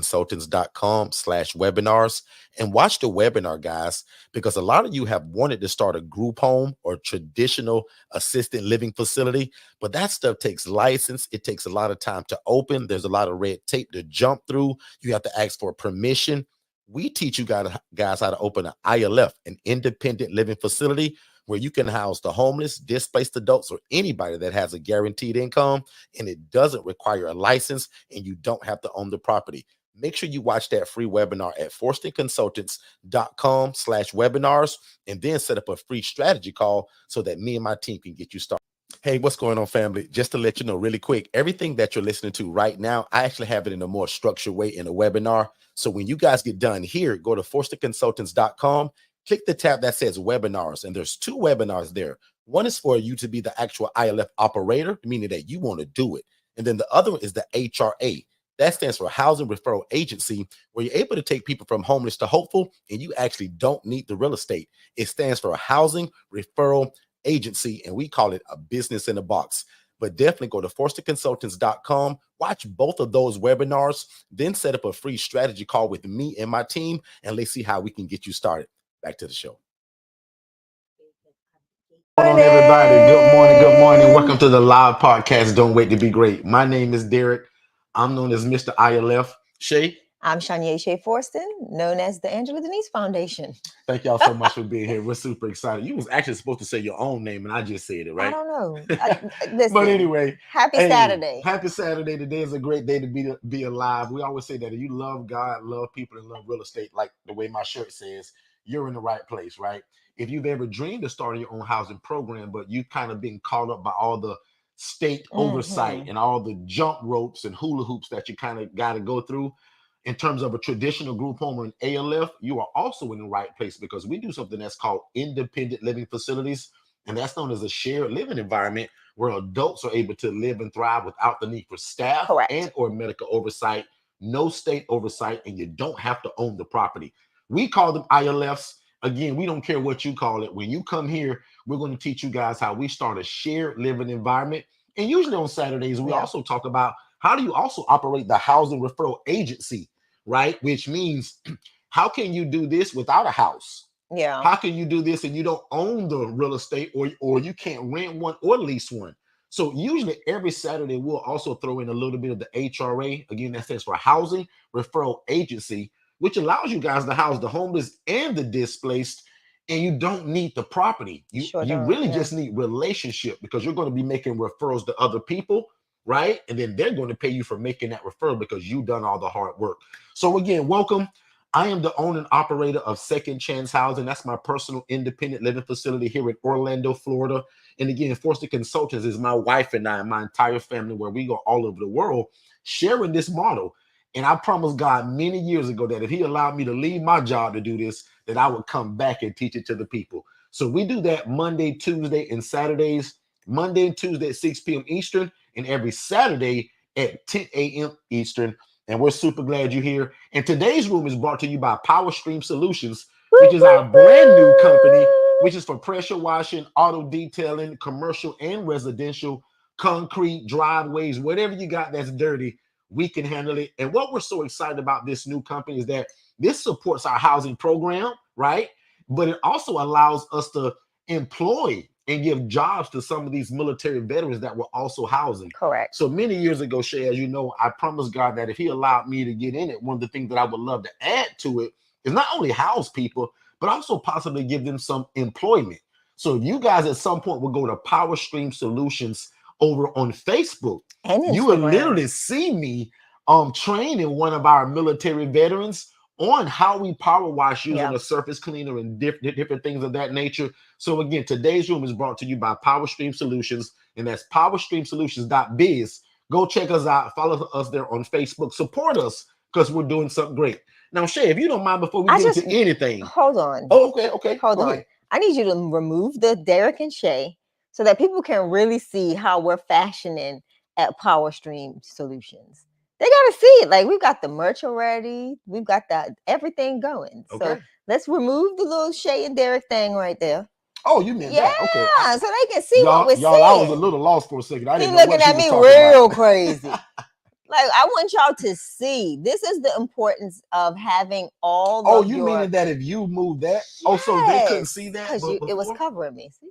forsterconsultants.com/webinars and watch the webinar, guys, because a lot of you have wanted to start a group home or traditional assisted living facility, but that stuff takes license. It takes a lot of time to open. There's a lot of red tape to jump through. You have to ask for permission. We teach you guys how to open an ILF, an independent living facility, where you can house the homeless, displaced adults, or anybody that has a guaranteed income, and it doesn't require a license, and you don't have to own the property. Make sure you watch that free webinar at forsterconsultants.com/webinars, and then set up a free strategy call so that me and my team can get you started. Hey, what's going on, family? Just to let you know really quick, everything that you're listening to right now, I actually have it in a more structured way in a webinar. So when you guys get done here, go to forsterconsultants.com, click the tab that says webinars, and there's 2 webinars there. One is for you to be the actual ILF operator, meaning that you want to do it. And then the other one is the HRA. That stands for Housing Referral Agency, where you're able to take people from homeless to hopeful, and you actually don't need the real estate. It stands for Housing Referral Agency, and we call it a business in a box. But definitely go to forsterconsultants.com, watch both of those webinars, then set up a free strategy call with me and my team, and let's see how we can get you started. Back to the show. Good morning, everybody. Good morning. Good morning. Welcome to the live podcast, Don't Wait to Be Great. My name is Derek. I'm known as Mr. ILF. Shay? I'm Shania Shea Forston, known as the Angela Denise Foundation. Thank y'all so much for being here. We're super excited. You was actually supposed to say your own name, and I just said it, right? I don't know. Listen, but anyway, happy Saturday. Happy Saturday. Today is a great day to be alive. We always say that if you love God, love people, and love real estate, like the way my shirt says, you're in the right place, right? If you've ever dreamed of starting your own housing program, but you kind of being caught up by all the state oversight and all the jump ropes and hula hoops that you kind of got to go through, in terms of a traditional group home or an ALF, you are also in the right place, because we do something that's called independent living facilities. And that's known as a shared living environment where adults are able to live and thrive without the need for staff and or medical oversight, no state oversight, and you don't have to own the property. We call them ILFs. Again, we don't care what you call it. When you come here, we're going to teach you guys how we start a shared living environment. And usually on Saturdays, we also talk about how do you also operate the Housing Referral Agency, right? Which means, how can you do this without a house? Yeah. How can you do this and you don't own the real estate, or you can't rent one or lease one? So usually every Saturday, we'll also throw in a little bit of the HRA. Again, that stands for Housing Referral Agency, which allows you guys to house the homeless and the displaced, and you don't need the property. You really just need relationship, because you're going to be making referrals to other people, right? And then they're going to pay you for making that referral because you've done all the hard work. So again, welcome. I am the owner and operator of Second Chance Housing. That's my personal independent living facility here in Orlando, Florida. And again, Forster Consultants is my wife and I and my entire family, where we go all over the world sharing this model. And I promised God many years ago that if he allowed me to leave my job to do this, that I would come back and teach it to the people. So we do that Monday, Tuesday, and Saturdays. Monday and Tuesday at 6 p.m. Eastern, and every Saturday at 10 a.m. Eastern. And we're super glad you're here. And today's room is brought to you by Power Stream Solutions, which is our brand new company, which is for pressure washing, auto detailing, commercial and residential, concrete, driveways, whatever you got that's dirty, we can handle it. And what we're so excited about this new company is that this supports our housing program, right? But it also allows us to employ and give jobs to some of these military veterans that we're also housing. Correct. So many years ago, Shay, as you know, I promised God that if he allowed me to get in it, one of the things that I would love to add to it is not only house people, but also possibly give them some employment. So if you guys at some point will go to Power Stream Solutions over on Facebook, and you will literally see me training one of our military veterans on how we power wash using a surface cleaner and different things of that nature. So again, today's room is brought to you by Power Stream Solutions, and that's powerstreamsolutions.biz. Go check us out. Follow us there on Facebook. Support us, because we're doing something great. Now, Shay, if you don't mind, before we get into anything. Hold on. Oh, okay. Hold on. Ahead. I need you to remove the Derek and Shay so that people can really see how we're fashioning at Power Stream Solutions. They got to see it. Like, we've got the merch already. We've got everything going. Okay. So let's remove the little Shay and Derek thing right there. Oh, you meant that? Okay. Yeah, so they can see what we're saying. I was a little lost for a second. I didn't know looking what at me real crazy. Like, I want y'all to see. This is the importance of having all Oh, of you your meaning that if you move that, oh, so they couldn't see yes, that because but it was before? covering me. See?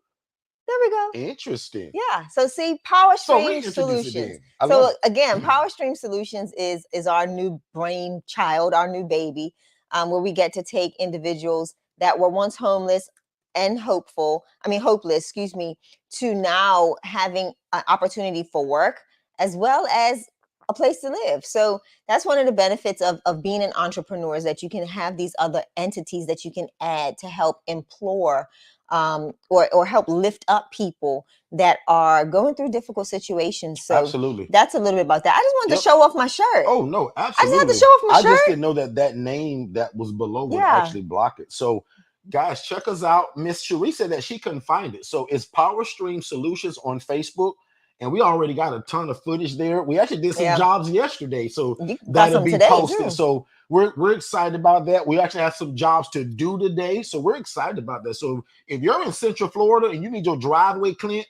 There we go. Interesting. Yeah. So see, Power So Stream reintroduce it Solutions. then. I love So it. again, Power Stream Solutions is our new brain child, our new baby, where we get to take individuals that were once homeless and hopeless, excuse me, to now having an opportunity for work as well as a place to live. So that's one of the benefits of being an entrepreneur, is that you can have these other entities that you can add to help implore or help lift up people that are going through difficult situations. So Absolutely. that's a little bit about that. I just wanted to Yep. show off my shirt. Oh no, I just had to absolutely. show off my I just shirt. didn't know that that name that was below would Yeah. actually block it. So, guys, check us out. Miss Cherie said that she couldn't find it. So it's Power Stream Solutions on Facebook, and we already got a ton of footage there. We actually did some Yeah. jobs yesterday, so You got that'll some be today posted. too. So we're excited about that. We actually have some jobs to do today, so we're excited about that. So if you're in Central Florida and you need your driveway cleaned,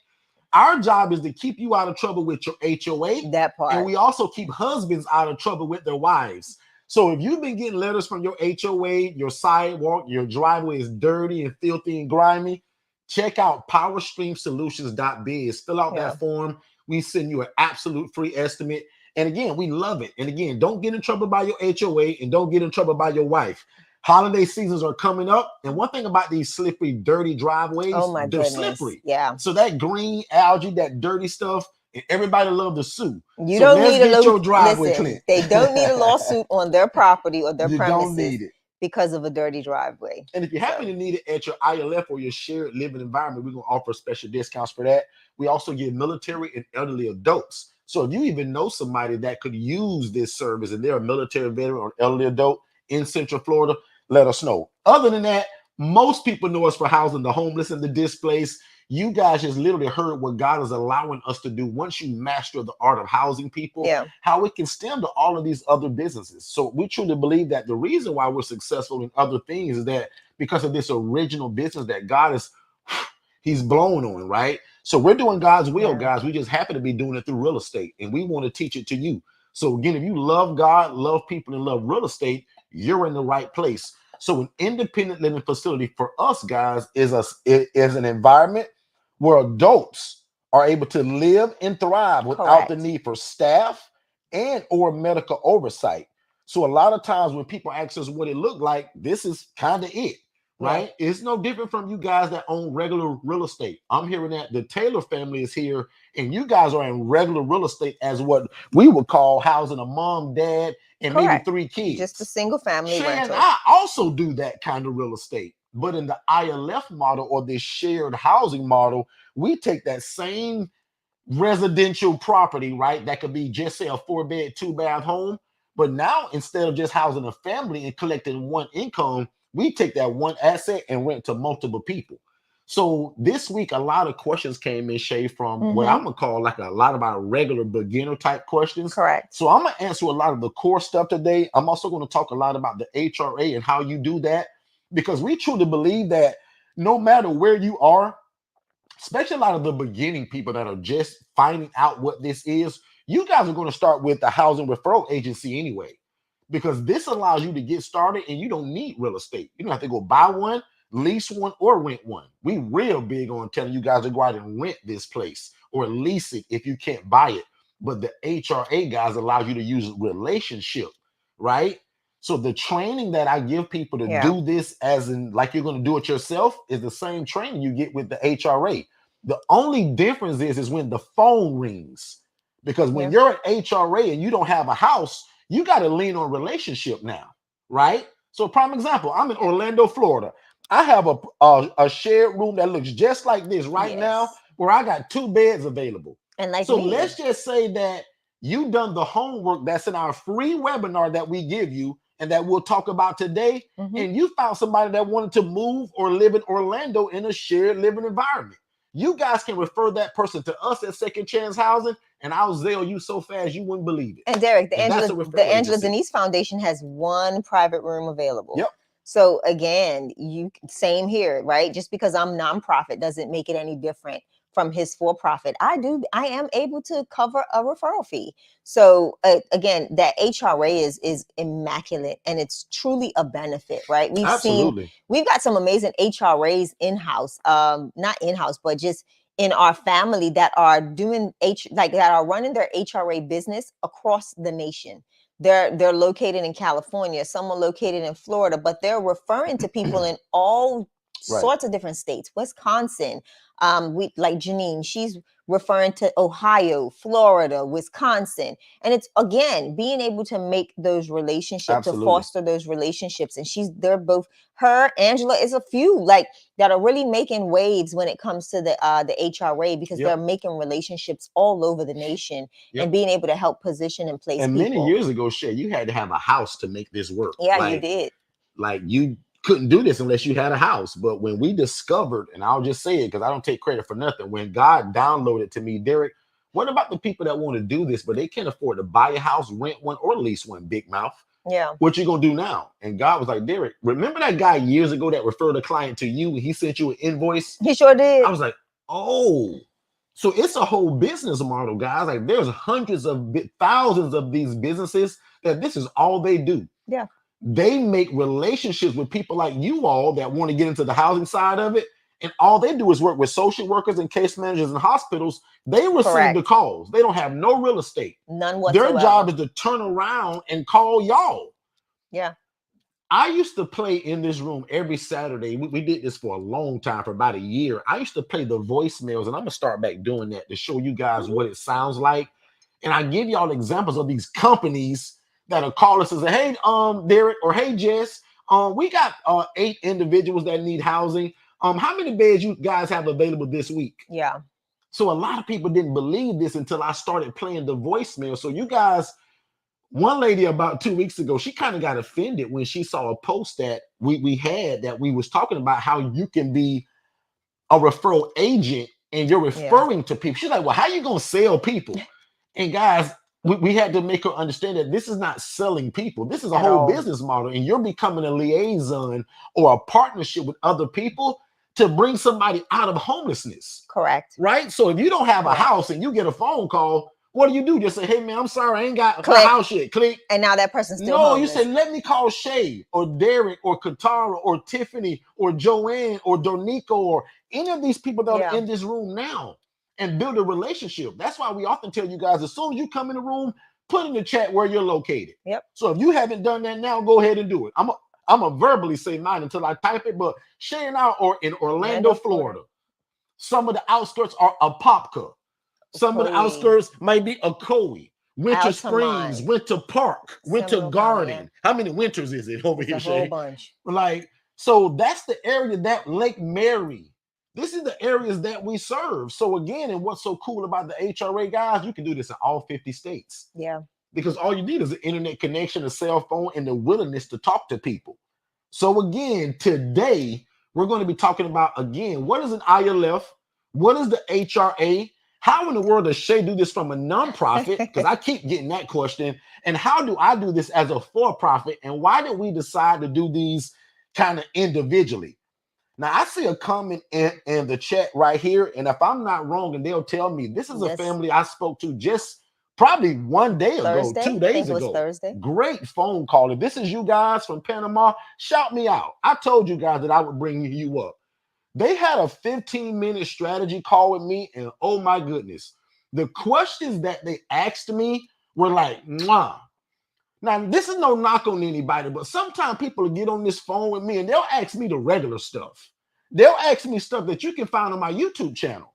our job is to keep you out of trouble with your HOA, That and part. we also keep husbands out of trouble with their wives. So if you've been getting letters from your HOA, your sidewalk, your driveway is dirty and filthy and grimy, check out powerstreamsolutions.biz. Fill out Yeah. that form. We send you an absolute free estimate. And again, we love it. And again, don't get in trouble by your HOA and don't get in trouble by your wife. Holiday seasons are coming up. And one thing about these slippery, dirty Oh driveways, my they're goodness. slippery. Yeah. So that green algae, that dirty stuff, and everybody love to sue. You So don't let's need a get your driveway listen, clean. they don't need a lawsuit on their property or their You don't premises need it. because of a dirty driveway. And if you happen So to need it at your ILF or your shared living environment, we're going to offer special discounts for that. We also give military and elderly adults. So if you even know somebody that could use this service and they're a military veteran or elderly adult in Central Florida, let us know. Other than that, most people know us for housing the homeless and the displaced. You guys just literally heard what God is allowing us to do once you master the art of housing people, yeah. how it can stem to all of these other businesses. So we truly believe that the reason why we're successful in other things is that because of this original business that God is he's blown on, right? So we're doing God's will, Yeah. guys. We just happen to be doing it through real estate, and we want to teach it to you. So again, if you love God, love people, and love real estate, you're in the right place. So an independent living facility for us, guys, is an environment where adults are able to live and thrive without the Correct. need for staff and or medical oversight. So a lot of times when people ask us what it looked like, this is kind of it, Yeah. right? It's no different from you guys that own regular real estate. I'm hearing that the Taylor family is here, and you guys are in regular real estate as what we would call housing a mom, dad, and maybe Correct. 3 Just a kids. single family Shay and rental. I also do that kind of real estate. But in the ILF model or this shared housing model, we take that same residential property, right? That could be just say a 4-bed, 2-bath home. But now instead of just housing a family and collecting one income, we take that one asset and rent to multiple people. So this week, a lot of questions came in, Shay, from what I'm gonna call like a lot of our regular beginner type questions. Correct. So I'm gonna answer a lot of the core stuff today. I'm also gonna talk a lot about the HRA and how you do that, because we truly believe that no matter where you are, especially a lot of the beginning people that are just finding out what this is, you guys are going to start with the housing referral agency anyway, because this allows you to get started and you don't need real estate. You don't have to go buy one, lease one, or rent one. We real big on telling you guys to go out and rent this place or lease it if you can't buy it. But the HRA guys allow you to use relationship, right? So the training that I give people to Yeah. do this as in like you're going to do it yourself is the same training you get with the HRA. The only difference is when the phone rings. Because when Yeah. you're an HRA and you don't have a house, you got to lean on relationship now, right? So, prime example, I'm in Orlando, Florida. I have a shared room that looks just like this right now, Yes. where I got 2 beds available. And like So me. let's just say that you done the homework that's in our free webinar that we give you and that we'll talk about today, and you found somebody that wanted to move or live in Orlando in a shared living environment. You guys can refer that person to us at Second Chance Housing, and I'll zeal you so fast you wouldn't believe it. And Derek, And that's a The referral Angela agency. Denise Foundation has one private room available. Yep. So again, you same here, right? Just because I'm nonprofit doesn't make it any different from his for-profit, I am able to cover a referral fee. So again, that HRA is immaculate, and it's truly a benefit, right? Absolutely. We've got some amazing HRAs in-house, not in-house, but just in our family that are doing that are running their HRA business across the nation. They're located in California, some are located in Florida, but they're referring to people in all Right. sorts of different states. Wisconsin, we like Janine, she's referring to Ohio, Florida, Wisconsin. And it's again being able to make those relationships, to Absolutely. foster those relationships. And they're both, her, Angela is a few like that are really making waves when it comes to the HRA, because they're Yep. making relationships all over the nation and Yep. being able to help position and place And many people. years ago, Shay, you had to have a house to make this work. Yeah, you did. Like you couldn't do this unless you had a house. But when we discovered, and I'll just say it because I don't take credit for nothing, when God downloaded to me, Derek, what about the people that want to do this, but they can't afford to buy a house, rent one, or lease one, big mouth? Yeah. What you gonna do now? And God was like, Derek, remember that guy years ago that referred a client to you and he sent you an invoice? He sure did. I was like, oh, so it's a whole business model, guys. Like there's hundreds of thousands of these businesses that this is all they do. Yeah. They make relationships with people like you all that want to get into the housing side of it. And all they do is work with social workers and case managers in hospitals. They receive the calls. They don't have no real estate. None whatsoever. Their job is to turn around and call y'all. Yeah. I used to play in this room every Saturday. We did this for a long time, for about a year. I used to play the voicemails, and I'm going to start back doing that to show you guys what it sounds like. And I give y'all examples of these companies that'll call us and say, hey, Derek, or hey, Jess, we got 8 individuals that need housing. How many beds you guys have available this week? Yeah. So a lot of people didn't believe this until I started playing the voicemail. So you guys, one lady about 2 weeks ago, she kind of got offended when she saw a post that we had that we was talking about how you can be a referral agent and you're referring to people. She's like, well, how you going to sell people? And guys, we had to make her understand that this is not selling people. This is a whole business model, and you're becoming a liaison or a partnership with other people to bring somebody out of homelessness. Correct. Right? So if you don't have a house and you get a phone call, what do? Just say, hey, man, I'm sorry, I ain't got a house yet. Click. And now that person's still homeless. You say, let me call Shay or Derek or Katara or Tiffany or Joanne or Donico or any of these people that are in this room now and build a relationship. That's why we often tell you guys, as soon as you come in the room, put in the chat where you're located. Yep. So if you haven't done that now, go ahead and do it. I'm a verbally say mine until I type it, but Shay and I are in Orlando, Florida. Some of the outskirts are Apopka. Some of the outskirts might be Ocoee, Winter Springs, Winter Park, Winter Garden. How many winters is it over here, Shay? A whole bunch. Like, so that's the area that Lake Mary. This is the areas that we serve. So again, and what's so cool about the HRA, guys, you can do this in all 50 states. Yeah. Because all you need is an internet connection, a cell phone, and the willingness to talk to people. So again, today, we're going to be talking about, again, what is an ILF? What is the HRA? How in the world does Shay do this from a nonprofit? Because I keep getting that question. And how do I do this as a for-profit? And why did we decide to do these kind of individually? Now, I see a comment in the chat right here. And if I'm not wrong, and they'll tell me, this is a family I spoke to just probably one day ago, 2 days ago. Thursday. Great phone call. If this is you guys from Panama, shout me out. I told you guys that I would bring you up. They had a 15-minute strategy call with me, and oh my goodness, the questions that they asked me were like, mwah. Now, this is no knock on anybody, but sometimes people get on this phone with me and they'll ask me the regular stuff. They'll ask me stuff that you can find on my YouTube channel.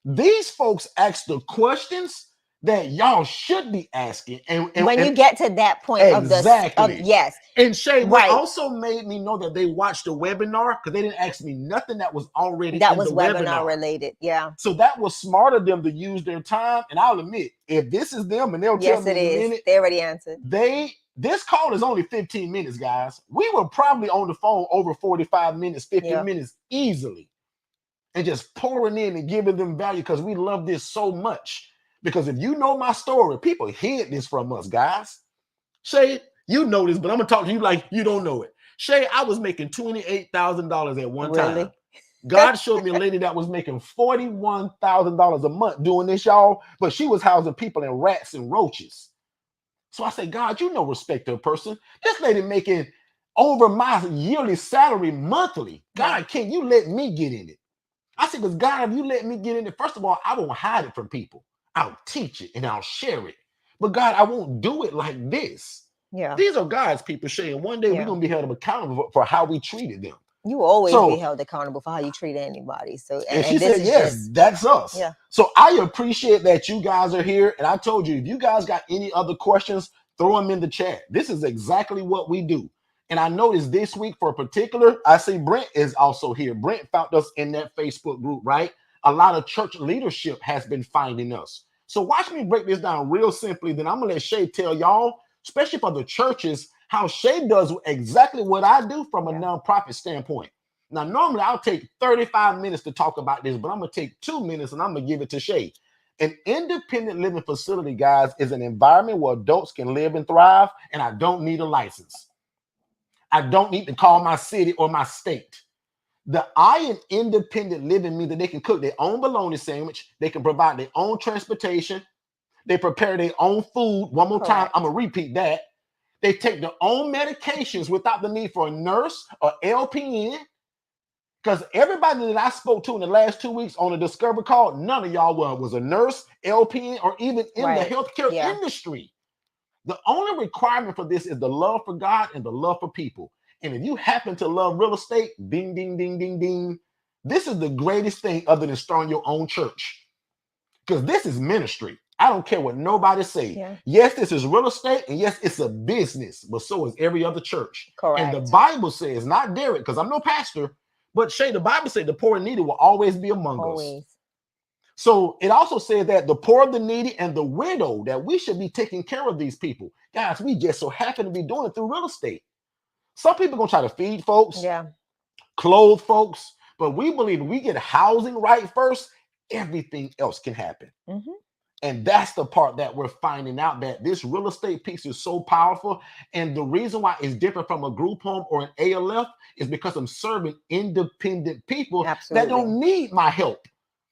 These folks ask the questions that y'all should be asking. And when you get to that point exactly. Yes. And Shay, what also made me know that they watched the webinar, because they didn't ask me nothing that was already in the webinar related. Yeah. So that was smart of them to use their time. And I'll admit, if this is them and they'll tell me in a minute, they already answered. This call is only 15 minutes, guys. We were probably on the phone over 45 minutes, 50 minutes easily. And just pouring in and giving them value, because we love this so much. Because if you know my story, people hid this from us, guys. Shay, you know this, but I'm going to talk to you like you don't know it. Shay, I was making $28,000 at one time. God showed me a lady that was making $41,000 a month doing this, y'all, but she was housing people and rats and roaches. So I said, God, you know, respect to a person. This lady making over my yearly salary monthly. Yeah. God, can you let me get in it? I said, because God, if you let me get in it, first of all, I won't hide it from people. I'll teach it and I'll share it. But God, I won't do it like this. Yeah. These are God's people saying one day we're Yeah. going to be held accountable for how we treated them. You will always be So, held accountable for how you treat anybody. So, and she and this said, is yes, just, that's us. yeah. So I appreciate that you guys are here. And I told you, if you guys got any other questions, throw them in the chat. This is exactly what we do. And I noticed this week for particular, I see Brent is also here. Brent found us in that Facebook group, right? A lot of church leadership has been finding us. So watch me break this down real simply. Then I'm going to let Shay tell y'all, especially for the churches, how Shay does exactly what I do from a nonprofit standpoint. Now, normally I'll take 35 minutes to talk about this, but I'm going to take 2 minutes and I'm going to give it to Shay. An independent living facility, guys, is an environment where adults can live and thrive, and I don't need a license. I don't need to call my city or my state. The I in independent living means that they can cook their own bologna sandwich, they can provide their own transportation, they prepare their own food. One more time, Correct. I'm going to repeat that. They take their own medications without the need for a nurse or LPN. Because everybody that I spoke to in the last 2 weeks on a discovery call, none of y'all was a nurse, LPN, or even in the Right. healthcare Yeah. industry. The only requirement for this is the love for God and the love for people. And if you happen to love real estate, ding, ding, ding, ding, ding, this is the greatest thing other than starting your own church. Because this is ministry. I don't care what nobody say. Yeah. Yes, this is real estate, and yes, it's a business, but so is every other church. And the Correct. Bible says, not Derek, because I'm no pastor, but Shay, the Bible said the poor and needy will always be among us. Always. So it also says that the poor, the needy, and the widow, that we should be taking care of these people. Guys, we just so happen to be doing it through real estate. Some people gonna try to feed folks, Yeah. clothe folks, but we believe if we get housing right first, everything else can happen. Mm-hmm. And that's the part that we're finding out, that this real estate piece is so powerful. And the reason why it's different from a group home or an ALF is because I'm serving independent people that Absolutely. don't need my help.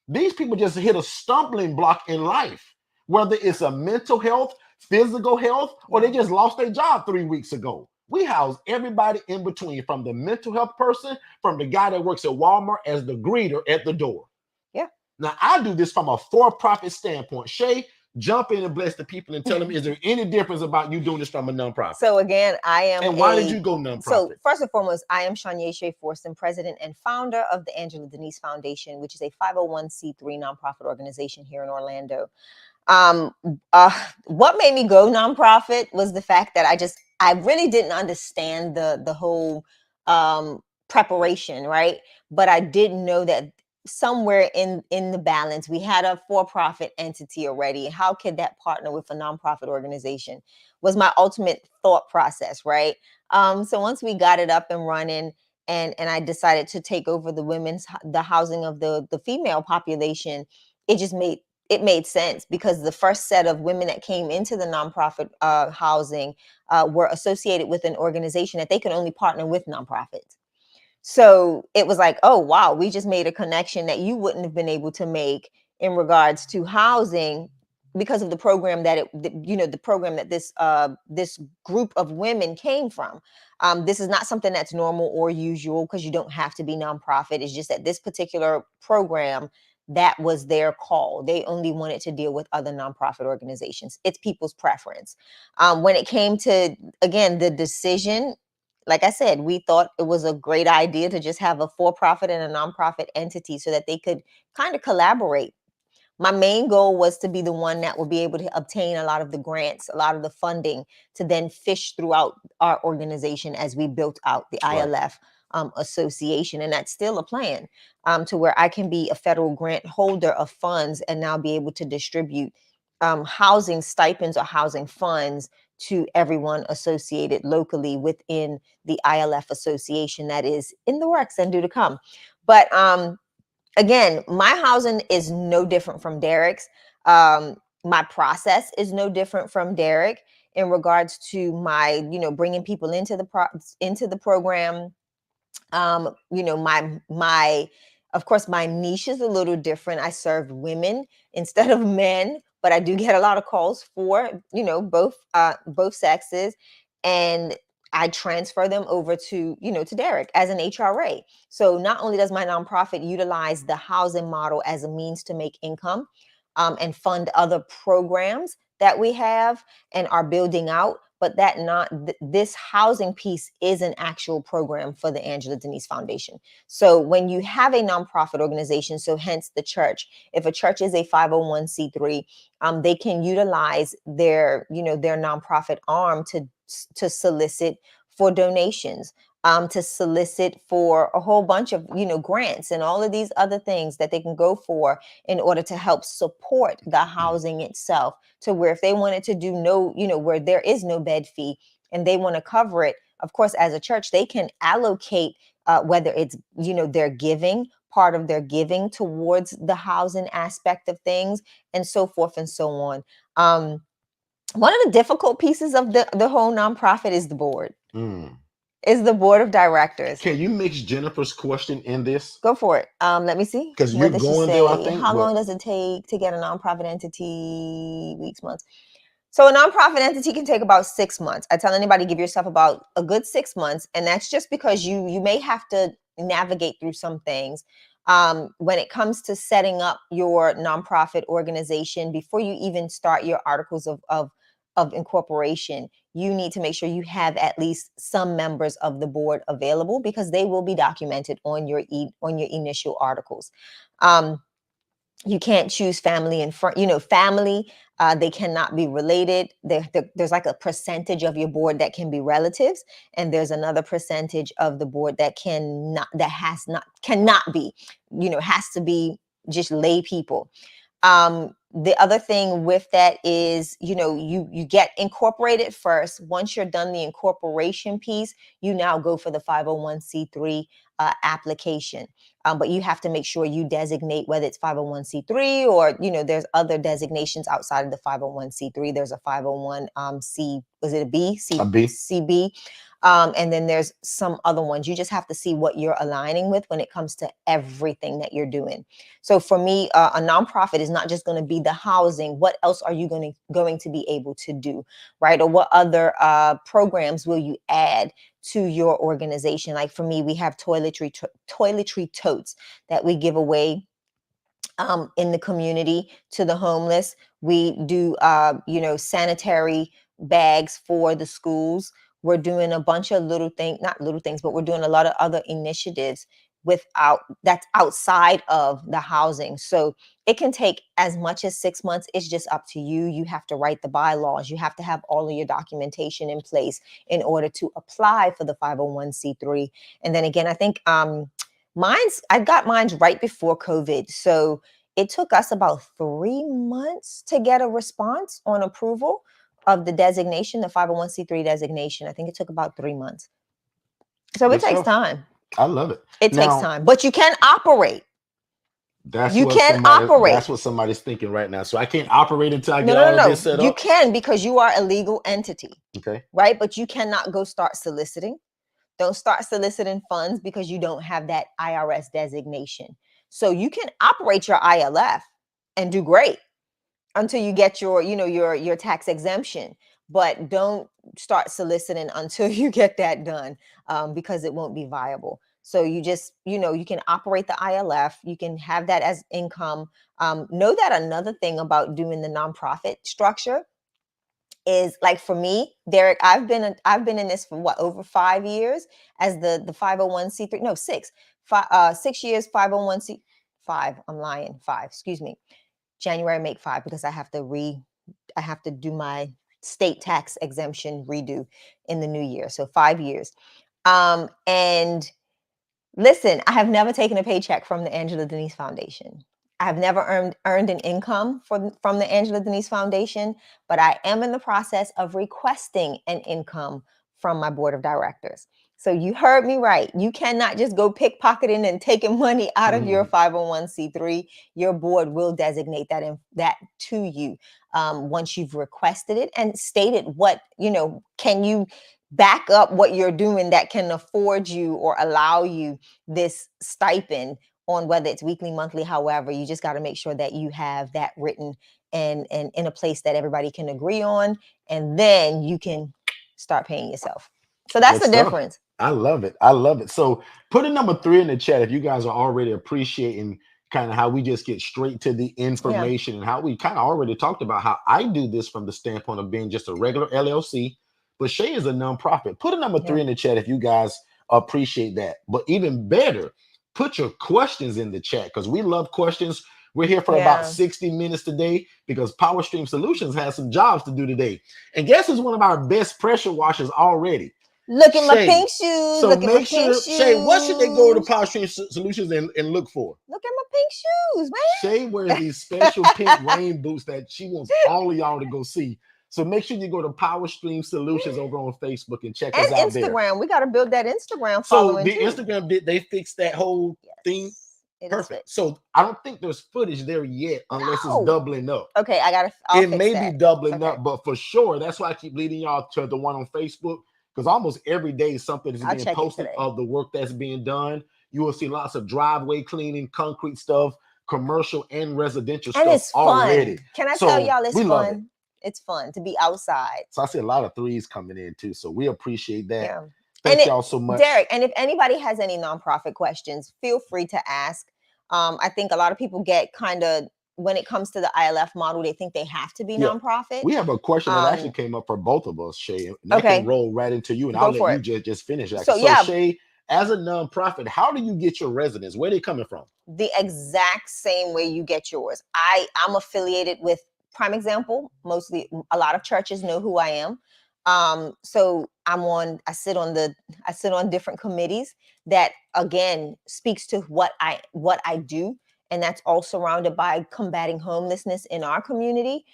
These people just hit a stumbling block in life, whether it's a mental health, physical health, or they just lost their job 3 weeks ago. We house everybody in between, from the mental health person, from the guy that works at Walmart as the greeter at the door. Yeah. Now, I do this from a for-profit standpoint. Shay, jump in and bless the people and tell them, is there any difference about you doing this from a nonprofit? So again, I am And why did you go so nonprofit? first and foremost, I am Shanya Shea Forson, president and founder of the Angela Denise Foundation, which is a 501c3 nonprofit organization here in Orlando. Um, what made me go nonprofit was the fact that I really didn't understand the whole preparation, right? But I didn't know that somewhere in the balance we had a for-profit entity already. How could that partner with a nonprofit organization? Was my ultimate thought process, right? So once we got it up and running, and I decided to take over the housing of the female population, it just made sense, because the first set of women that came into the nonprofit housing were associated with an organization that they could only partner with nonprofits. So it was like, oh wow, we just made a connection that you wouldn't have been able to make in regards to housing, because of the program the program that this group of women came from. This is not something that's normal or usual, because you don't have to be nonprofit. It's just that this particular program, that was their call. They only wanted to deal with other nonprofit organizations. It's people's preference. When it came to, again, the decision, like I said, we thought it was a great idea to just have a for-profit and a nonprofit entity so that they could kind of collaborate. My main goal was to be the one that would be able to obtain a lot of the grants, a lot of the funding, to then fish throughout our organization as we built out the Right. ILF association. And that's still a plan, to where I can be a federal grant holder of funds and now be able to distribute housing stipends or housing funds to everyone associated locally within the ILF association, that is in the works and due to come. But again, my housing is no different from Derek's. My process is no different from Derek in regards to my, bringing people into the program. My Of course, my niche is a little different. I serve women instead of men, but I do get a lot of calls for, both sexes, and I transfer them over to, to Derek as an HRA. So not only does my nonprofit utilize the housing model as a means to make income, and fund other programs that we have and are building out, but this housing piece is an actual program for the Angela Denise Foundation. So when you have a nonprofit organization, so hence the church, if a church is a 501c3, they can utilize their nonprofit arm to solicit for donations, to solicit for a whole bunch of grants and all of these other things that they can go for in order to help support the housing itself, to where if they wanted to do where there is no bed fee and they want to cover it, of course, as a church, they can allocate, whether it's, their giving, part of their giving towards the housing aspect of things, and so forth and so on. One of the difficult pieces of the whole nonprofit is the board, Mm. is the board of directors. Can you mix Jennifer's question in this? Go for it. Let me see. Because you're What does she going there, I say? think. How long But does it take to get a nonprofit entity? Weeks, months. So a nonprofit entity can take about 6 months. I tell anybody, give yourself about a good 6 months, and that's just because you may have to navigate through some things. When it comes to setting up your nonprofit organization, before you even start your articles of incorporation, you need to make sure you have at least some members of the board available, because they will be documented on your initial articles. You can't choose family and family. They cannot be related. There's like a percentage of your board that can be relatives, and there's another percentage of the board that cannot be, has to be just lay people. The other thing with that is, you get incorporated first. Once you're done the incorporation piece, you now go for the 501c3 application. But you have to make sure you designate whether it's 501c3 or, there's other designations outside of the 501c3. There's a 501 was it a B? a B. CB. And then there's some other ones. You just have to see what you're aligning with when it comes to everything that you're doing. So for me, a nonprofit is not just going to be the housing. What else are you going to be able to do, right? Or what other programs will you add to your organization? Like for me, we have toiletry totes that we give away in the community to the homeless. We do, sanitary bags for the schools. We're doing a bunch of little things, not little things, but we're doing a lot of other initiatives that's outside of the housing. So it can take as much as 6 months. It's just up to you. You have to write the bylaws. You have to have all of your documentation in place in order to apply for the 501c3. And then again, I think I got mine right before COVID. So it took us about 3 months to get a response on approval of the designation, the 501c3 designation. I think it took about 3 months. So it Good takes stuff. time. I love it. It takes Now, time, but you can operate. that's You what can somebody operate. that's what somebody's thinking right now. So I can't operate until I No, get no, all of no, this no. set You up. can, because you are a legal entity, Okay. right? But you cannot go start soliciting. Don't start soliciting funds because you don't have that IRS designation. So you can operate your ILF and do great until you get your tax exemption, but don't start soliciting until you get that done, because it won't be viable. So you just, you can operate the ILF, you can have that as income. Know that another thing about doing the nonprofit structure is, like for me, Derek, I've been in this for what, over 5 years as the 501c3, no, 6 years 501c5. I'm lying, 5, excuse me. January make 5, because I have to do my state tax exemption redo in the new year. So 5 years. And listen, I have never taken a paycheck from the Angela Denise Foundation. I have never earned an income from the Angela Denise Foundation, but I am in the process of requesting an income from my board of directors. So you heard me right. You cannot just go pickpocketing and taking money out of your 501c3. Your board will designate that to you, once you've requested it and stated what, can you back up what you're doing that can afford you or allow you this stipend on whether it's weekly, monthly, however. You just got to make sure that you have that written and in a place that everybody can agree on, and then you can start paying yourself. So that's Good the stuff. difference. I love it. I love it. So put a number 3 in the chat if you guys are already appreciating kind of how we just get straight to the Yeah. information and how we kind of already talked about how I do this from the standpoint of being just a regular LLC, but Shay is a nonprofit. Put a number 3 Yeah. in the chat if you guys appreciate that. But even better, put your questions in the chat because we love questions. We're here for about Yeah. 60 minutes today because Power Stream Solutions has some jobs to do today. And guess who's one of our best pressure washers already? Look at my Shay. pink shoes. So Look at my make pink sure, Shay, what should they go to shoes. Power Stream Solutions and look for? Look at my pink shoes, Shay wears these special pink rain boots that she wants all of y'all to go see. So make sure you go to Power Stream Solutions over on Facebook and check us and out there. Instagram. We got to build that Instagram So following the too. Instagram, did they fix that whole thing? Yes, it is Perfect. fixed. So I don't think there's footage there yet unless it's No. doubling up. Okay, I'll It fix may that. be doubling Okay. up, but for sure, that's why I keep leading y'all to the one on Facebook because almost every day something is I'll being check it posted today. of the work that's being done. You will see lots of driveway cleaning, concrete stuff, commercial and residential And stuff it's already. fun. Can I tell So y'all it's we love it. fun? It's fun to be outside. So I see a lot of threes coming in too. So we appreciate that. Yeah. Thank y'all so much. Derek, and if anybody has any nonprofit questions, feel free to ask. I think a lot of people get kind of, when it comes to the ILF model, they think they have to be Yeah. nonprofit. We have a question that actually came up for both of us, Shay. And that Okay. can roll right into you, and Go I'll for let you it. just finish that. So, So yeah. Shay, as a nonprofit, how do you get your residents? Where are they coming from? The exact same way you get yours. I'm affiliated with, prime example, mostly a lot of churches know who I am. So I sit on different committees that again speaks to what I do, and that's all surrounded by combating homelessness in our community.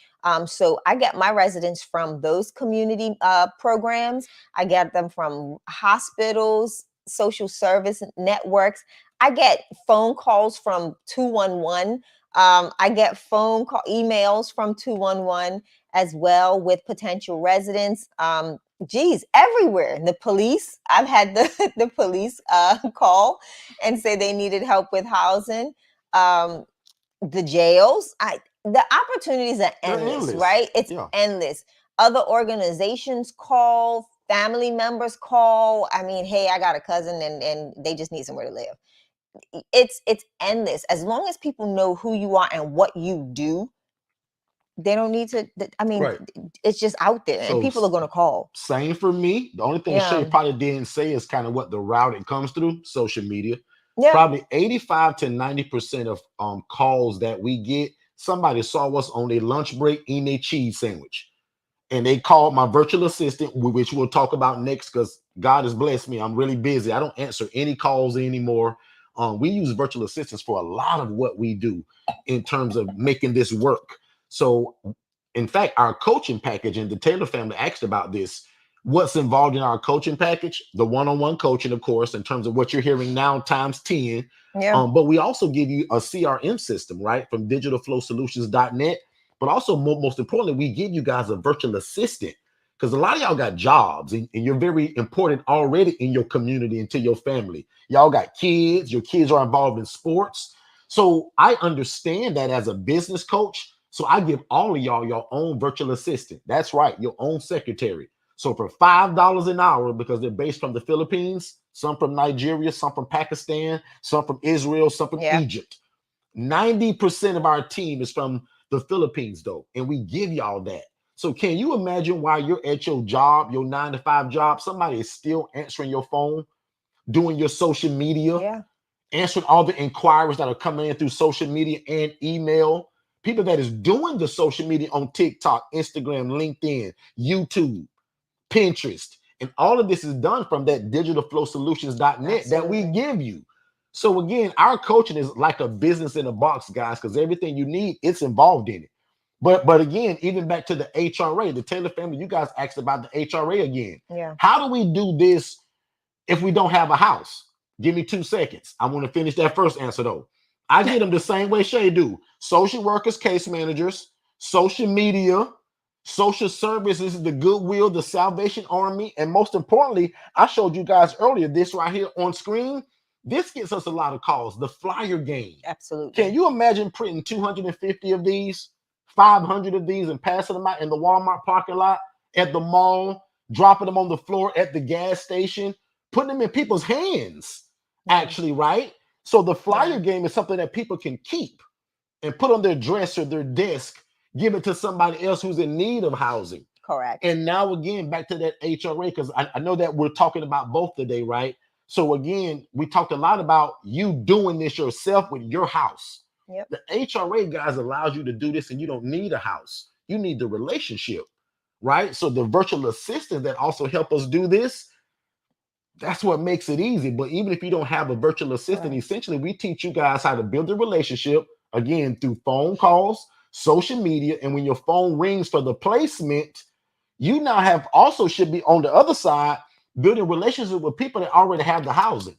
So I get my residents from those community programs. I get them from hospitals, social service networks. I get phone calls from 211. I get emails from 211 as well with potential residents. Everywhere. The police, I've had the police call and say they needed help with housing. The jails, the opportunities are endless, right? It's endless. Other organizations call, family members call. I mean, hey, I got a cousin and they just need somewhere to live. It's endless. As long as people know who you are and what you do, they don't need to. I mean, it's just out there, and people are going to call. Same for me. The only thing Shay probably didn't say is kind of what the route it comes through, social media. Yeah. Probably 85 to 90% of calls that we get, somebody saw us on their lunch break eating a cheese sandwich. And they called my virtual assistant, which we'll talk about next because God has blessed me. I'm really busy. I don't answer any calls anymore. We use virtual assistants for a lot of what we do in terms of making this work. So, in fact, our coaching package, and the Taylor family asked about this. What's involved in our coaching package? The one-on-one coaching, of course, in terms of what you're hearing now times 10. Yeah. But we also give you a CRM system, right? From digitalflowsolutions.net. But also, most importantly, we give you guys a virtual assistant because a lot of y'all got jobs and you're very important already in your community and to your family. Y'all got kids. Your kids are involved in sports. So I understand that as a business coach. So I give all of y'all your own virtual assistant. That's right, your own secretary. So for $5 an hour, because they're based from the Philippines, some from Nigeria, some from Pakistan, some from Israel, some from Egypt. 90% of our team is from the Philippines, though, and we give y'all that. So can you imagine while you're at your job, your 9-to-5 job, somebody is still answering your phone, doing your social media, answering all the inquiries that are coming in through social media and email? People that is doing the social media on TikTok, Instagram, LinkedIn, YouTube, Pinterest, and all of this is done from that digitalflowsolutions.net that we give you. So again, our coaching is like a business in a box, guys, because everything you need, it's involved in it. But again, even back to the HRA, the Taylor family, you guys asked about the HRA again. Yeah. How do we do this if we don't have a house? Give me 2 seconds. I want to finish that first answer though. I get them the same way Shay do. Social workers, case managers, social media, social services, the Goodwill, the Salvation Army, and most importantly, I showed you guys earlier this right here on screen, This gets us a lot of calls. The flyer game. Can Absolutely. you imagine printing 250 of these, 500 of these, and passing them out in the Walmart parking lot, at the mall, dropping them on the floor at the gas station, putting them in people's hands, Yeah. actually, right? So the Yeah. flyer game is something that people can keep and put on their dresser, their desk, give it to somebody else who's in need of housing. Correct. And now again, back to that HRA, because I know that we're talking about both today, right? So again, we talked a lot about you doing this yourself with your house. Yep. The HRA guys allows you to do this, and you don't need a house. You need the relationship, right? So the virtual assistants that also help us do this, that's what makes it easy. But even if you don't have a virtual assistant, Correct. essentially we teach you guys how to build a relationship again through phone calls, social media, and when your phone rings for the placement, you now have also should be on the other side building relationships with people that already have the housing.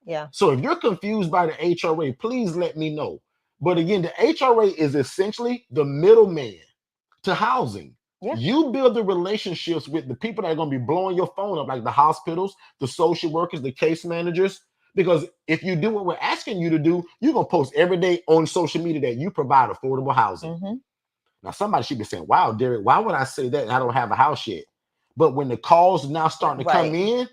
Yeah. So if you're confused by the HRA, please let me know. But again, the HRA is essentially the middleman to housing. Yeah. You build the relationships with the people that are going to be blowing your phone up, like the hospitals, the social workers, the case managers. Because if you do what we're asking you to do, you're going to post every day on social media that you provide affordable housing. Mm-hmm. Now, somebody should be saying, wow, Derek, why would I say that? I don't have a house yet. But when the calls now starting to come Right. in,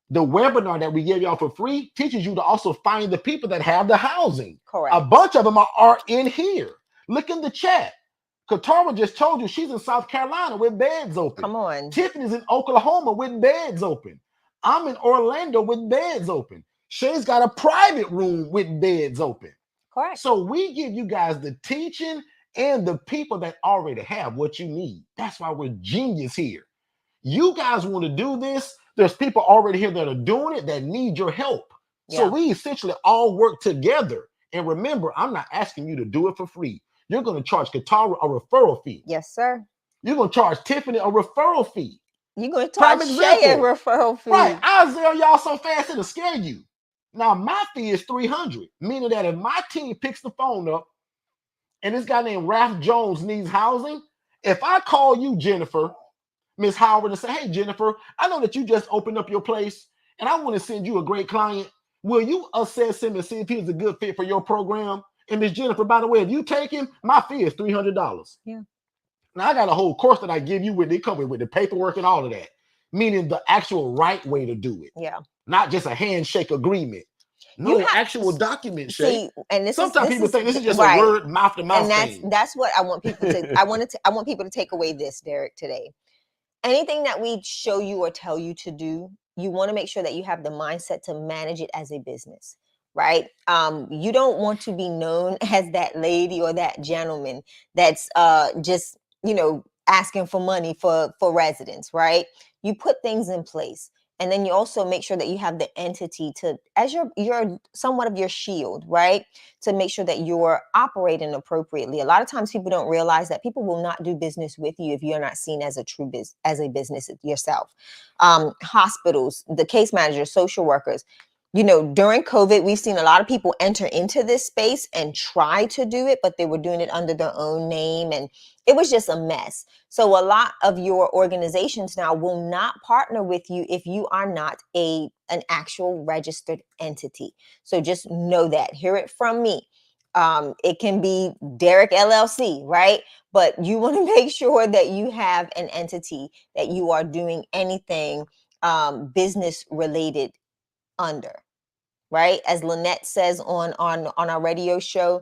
the webinar that we give y'all for free teaches you to also find the people that have the housing. Correct. A bunch of them are in here. Look in the chat. Katara just told you she's in South Carolina with beds open. Come on. Tiffany's in Oklahoma with beds open. I'm in Orlando with beds open. Shay's got a private room with beds open. Correct. So we give you guys the teaching and the people that already have what you need. That's why we're genius here. You guys want to do this, there's people already here that are doing it that need your help. So Yeah. we essentially all work together. And remember, I'm not asking you to do it for free. You're going to charge Katara a referral fee. Yes, sir. You're going to charge Tiffany a referral fee. You're going to Prime charge Shay a example. referral fee. Right. I'll zero y'all so fast it'll scare you. Now, my fee is $300, meaning that if my team picks the phone up and this guy named Ralph Jones needs housing, if I call you, Jennifer, Miss Howard, and say, hey, Jennifer, I know that you just opened up your place and I want to send you a great client. Will you assess him and see if he's a good fit for your program? And Miss Jennifer, by the way, if you take him, my fee is $300. Yeah. Now, I got a whole course that I give you with it covered with the paperwork and all of that, meaning the actual right way to do it. Yeah. Not just a handshake agreement. No, actual documents, Shay. See, and this Sometimes is, people think this is just right. a word mouth to mouth and thing. that's what I want people to I want people to take away this, Derek, today. Anything that we show you or tell you to do, you want to make sure that you have the mindset to manage it as a business, right? You don't want to be known as that lady or that gentleman that's just, asking for money for residents, right? You put things in place. And then you also make sure that you have the entity to, as you're somewhat of your shield, right? To make sure that you're operating appropriately. A lot of times people don't realize that people will not do business with you if you're not seen as a true as a business yourself. Hospitals, the case managers, social workers, during COVID, we've seen a lot of people enter into this space and try to do it, but they were doing it under their own name. And it was just a mess. So a lot of your organizations now will not partner with you if you are not an actual registered entity. So just know that. Hear it from me. It can be Derek LLC, right? But you want to make sure that you have an entity that you are doing anything business related under, right? As Lynette says on our radio show,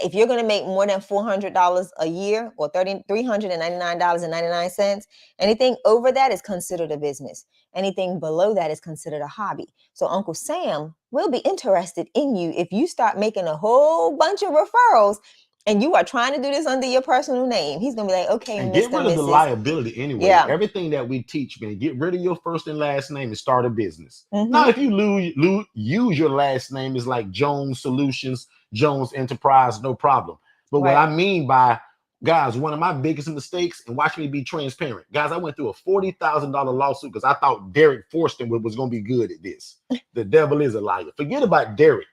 if you're going to make more than $400 a year or $399.99, anything over that is considered a business. Anything below that is considered a hobby. So Uncle Sam will be interested in you if you start making a whole bunch of referrals and you are trying to do this under your personal name. He's going to be like, okay, and Mr. get rid of the Mrs. liability anyway. Yeah. Everything that we teach, man, get rid of your first and last name and start a business. Mhm. Now, if you use your last name is like Jones Solutions, Jones Enterprise, no problem. But what I mean by, guys, one of my biggest mistakes, and watch me be transparent, guys, I went through a $40,000 lawsuit because I thought Derek Forston was going to be good at this. The devil is a liar. Forget about Derek.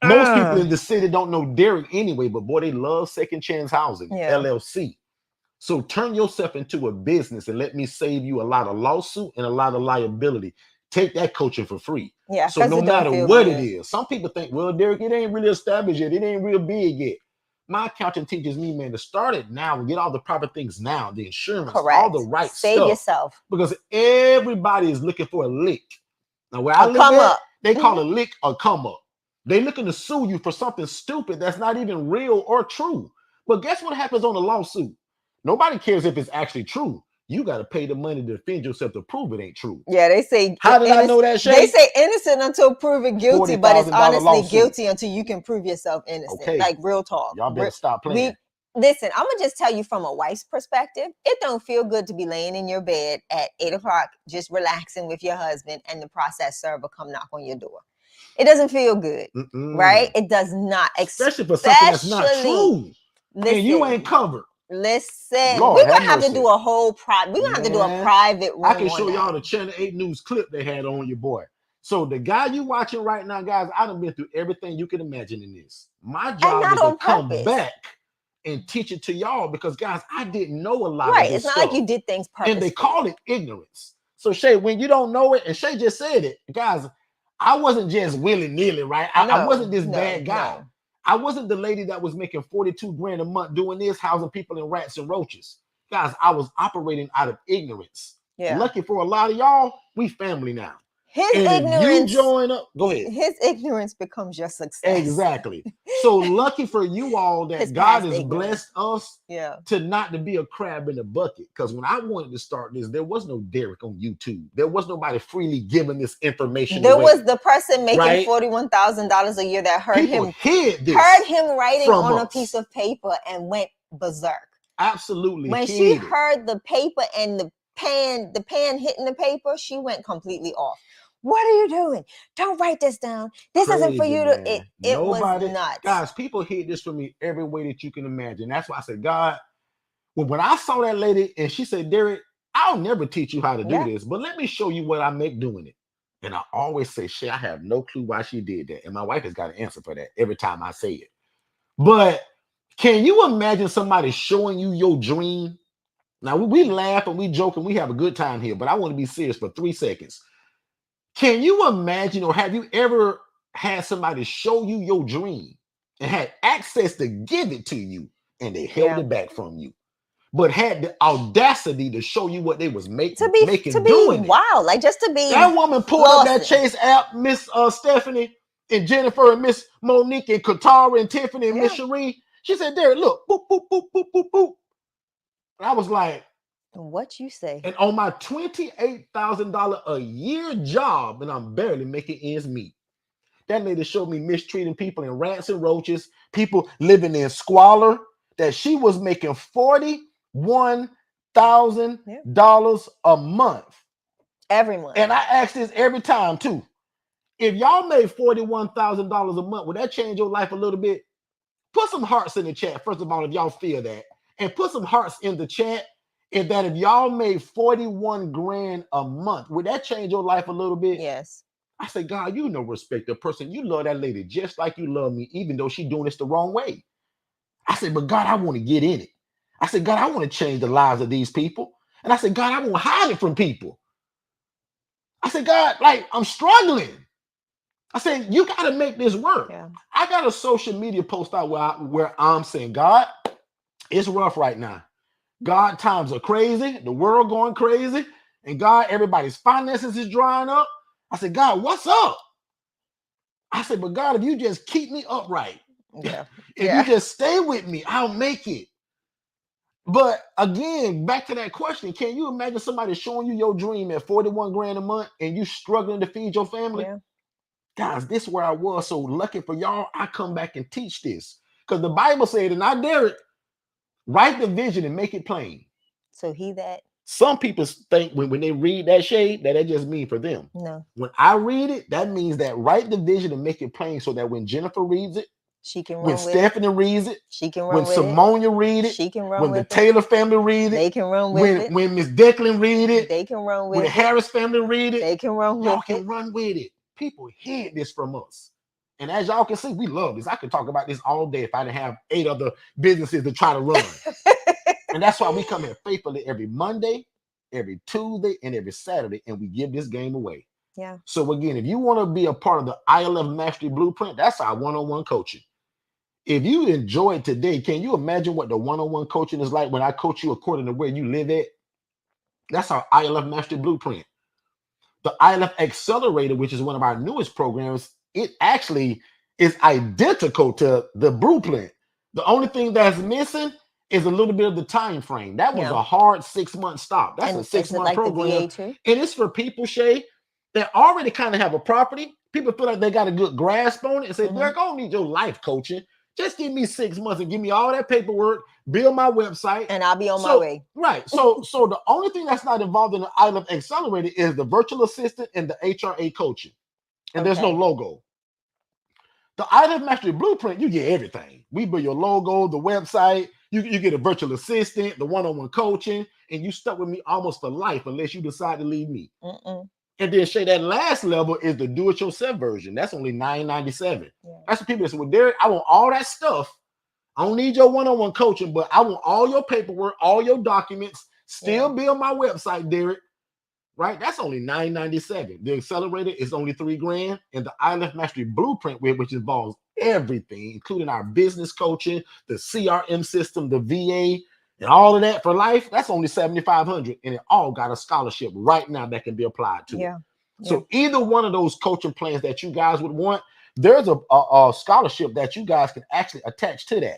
Most people in the city don't know Derek anyway, but boy, they love Second Chance Housing, LLC. So turn yourself into a business and let me save you a lot of lawsuit and a lot of liability. Take that coaching for free. Yeah, So because no it don't matter feel what it good. is, some people think, well, Derek, it ain't really established yet. It ain't real big yet. My accountant teaches me, man, to start it now and get all the proper things now, the insurance, all the Correct. right Save stuff, yourself. because everybody is looking for a lick. Now, where I A live come at, up. they call Mhm. a lick a come up. They looking to sue you for something stupid that's not even real or true. But guess what happens on a lawsuit? Nobody cares if it's actually true. You got to pay the money to defend yourself to prove it ain't true. Yeah, they say How did I know that, they Shay? say innocent until proven guilty, but it's $40,000 honestly lawsuit. guilty until you can prove yourself innocent. Okay, Like real talk. y'all better stop playing. We listen. I'm gonna just tell you from a wife's perspective. It don't feel good to be laying in your bed at 8 o'clock, just relaxing with your husband, and the process server come knock on your door. It doesn't feel good, right? Mm-mm. It does not. Especially for something that's not Especially, true and you ain't listen. covered. Listen, Lord we're have gonna have to mercy. do a whole we're gonna have to do a Man, private I can room on show that. y'all the Channel 8 News clip they had on your boy. So the guy you watching right now, guys, I done been through everything you can imagine in this. My And job not is to on come purpose. back and teach it to y'all because, guys, I didn't know a lot of Right. It's this not like stuff. you did things And they purposefully. call it ignorance. So Shay, when you don't know it, and Shay just said it, guys, I wasn't just willy-nilly, right? I wasn't this bad guy. I wasn't the lady that was making 42 grand a month doing this, housing people in rats and roaches. Guys, I was operating out of ignorance. Yeah. Lucky for a lot of y'all, we family now. His And if you ignorance, join up, go ahead. his ignorance becomes your success. Exactly. So lucky for you all that His God past has ignorance. blessed us Yeah. to not to be a crab in a bucket. Because when I wanted to start this, there was no Derek on YouTube. There was nobody freely giving this information There away. was the person making right? $41,000 a year that heard People him hid this writing from on a us. piece of paper and went berserk. Absolutely When hid she it. heard the paper and the pan hitting the paper, she went completely off. What are you doing? Don't write this down. This isn't for Crazy, you to. man. It was Nobody, nuts. guys, people hid this from me every way that you can imagine. That's why I said, God, when I saw that lady and she said, Derek, I'll never teach you how to do this, but let me show you what I make doing it. And I always say, shit, I have no clue why she did that. And my wife has got an answer for that every time I say it. But can you imagine somebody showing you your dream? Now, we laugh and we joke and we have a good time here, but I want to be serious for 3 seconds. Can you imagine, or have you ever had somebody show you your dream and had access to give it to you and they held it back from you, but had the audacity to show you what they was making doing it? Wow, like just to be That woman pulled up that Chase app, Miss Stephanie and Jennifer and Miss Monique and Katara and Tiffany and Miss Cherie. She said, Derek, look, boop, boop, boop, boop, boop, boop. And I was like, what you say? And on my $28,000 a year job, and I'm barely making ends meet. That lady showed me mistreating people in rats and roaches, people living in squalor, that she was making $41,000 a month. Every month. And I ask this every time too. If y'all made $41,000 a month, would that change your life a little bit? Put some hearts in the chat, first of all, if y'all feel that. And put some hearts in the chat if y'all made 41 grand a month, would that change your life a little bit? Yes. I say, God, you know, respect the person. You love that lady just like you love me, even though she's doing this the wrong way. I said, but God, I want to get in it. I said, God, I want to change the lives of these people. And I said, God, I won't hide it from people. I said, God, like, I'm struggling. I said, you got to make this work. Yeah. I got a social media post out where I'm saying, God, it's rough right now. God, times are crazy, the world going crazy, and God, everybody's finances is drying up. I said, God, what's up? I said, but God, if you just keep me upright, if you just stay with me, I'll make it. But again, back to that question, can you imagine somebody showing you your dream at 41 grand a month and you struggling to feed your family? Yeah. Guys, this is where I was. So lucky for y'all, I come back and teach this. Because the Bible said, and I dare it, write the vision and make it plain. So he that. Some people think when they read that shade, that just means for them. No. When I read it, that means that write the vision and make it plain so that when Jennifer reads it, she can run when with Stephanie reads it, she can run when with Simonia read it, she can run when with the Taylor family read it, they can run with it. When Miss Declan read it, they can run with when the Harris family read it, they can run with y'all can run with it. People hid this from us. And as y'all can see, we love this. I could talk about this all day if I didn't have 8 other businesses to try to run. And that's why we come here faithfully every Monday, every Tuesday, and every Saturday, and we give this game away. Yeah. So again, if you want to be a part of the ILF Mastery Blueprint, that's our one-on-one coaching. If you enjoy it today, can you imagine what the one-on-one coaching is like when I coach you according to where you live at? That's our ILF Mastery Blueprint. The ILF Accelerator, which is one of our newest programs, it actually is identical to the blueprint. The only thing that's missing is a little bit of the time frame. That was Yeah. a hard 6 month stop. That's a And six is it month like the program. VA too? And it's for people, Shay, that already kind of have a property. People feel like they got a good grasp on it and say, Derek, I don't need your life coaching. Just give me 6 months and give me all that paperwork, build my website. And I'll be on my So, way. right. So the only thing that's not involved in the ILF Accelerator is the virtual assistant and the HRA coaching. And there's no Okay. logo. The ILF Mastery Blueprint, you get everything. We build your logo, the website, you get a virtual assistant, the one-on-one coaching, and you stuck with me almost for life unless you decide to leave me. Mm-mm. And then Shay, that last level is the do-it-yourself version. That's only $9.97. Yeah. That's what people that say, well, Derek, I want all that stuff. I don't need your one-on-one coaching, but I want all your paperwork, all your documents, still build my website, Derek. Right? That's only $9.97. The accelerator is only $3,000, and the ILF Mastery Blueprint, which involves everything, including our business coaching, the CRM system, the VA, and all of that for life, that's only $7,500, and it all got a scholarship right now that can be applied to it. Yeah. So either one of those coaching plans that you guys would want, there's a scholarship that you guys can actually attach to that.